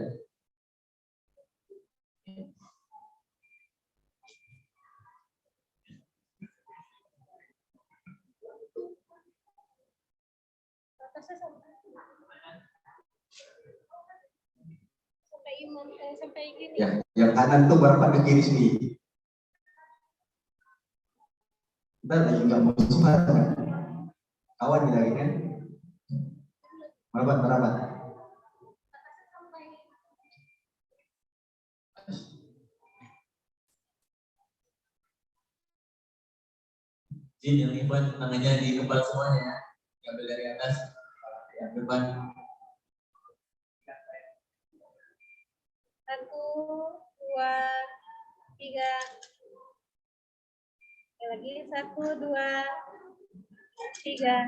[SPEAKER 6] Sampai gini.
[SPEAKER 1] Ya, yang kanan tuh merapat ke kiri sini. Kita lagi nggak musuhan kan? Kawan kita lagi kan? Merapat.
[SPEAKER 2] Jin yang Ikhwan tangannya di kepala semuanya, diambil dari atas, yang depan.
[SPEAKER 6] 1, 2, 3. Lagi 1, 2, 3.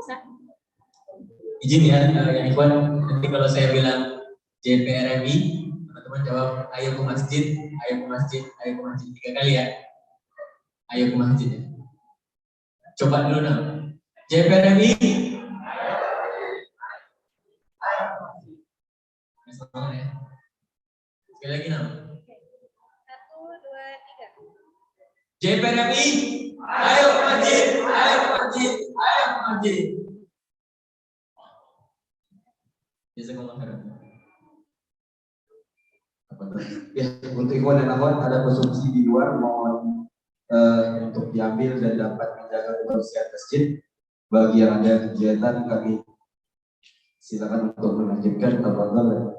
[SPEAKER 6] Bisa?
[SPEAKER 2] Izin ya, yang Ikhwan, nanti kalau saya bilang JPRMI, teman-teman jawab ayo ke masjid, ayo ke masjid, ayo ke masjid 3 kali ya. Ayo ke masjid ya. Coba dulu nah. JPRMI. Ya. Sekali lagi nah.
[SPEAKER 6] 1, 2, 3.
[SPEAKER 2] JPRMI, ayo ke masjid, ayo ke masjid, ayo ke masjid. Jazakallahu khairan.
[SPEAKER 1] Ya, untuk Ikhwan dan Akhwat ada konsumsi di luar mohon untuk diambil dan dapat menjaga kebersihan masjid. Bagi yang ada kegiatan kami silakan untuk melanjutkan. Tafadhol.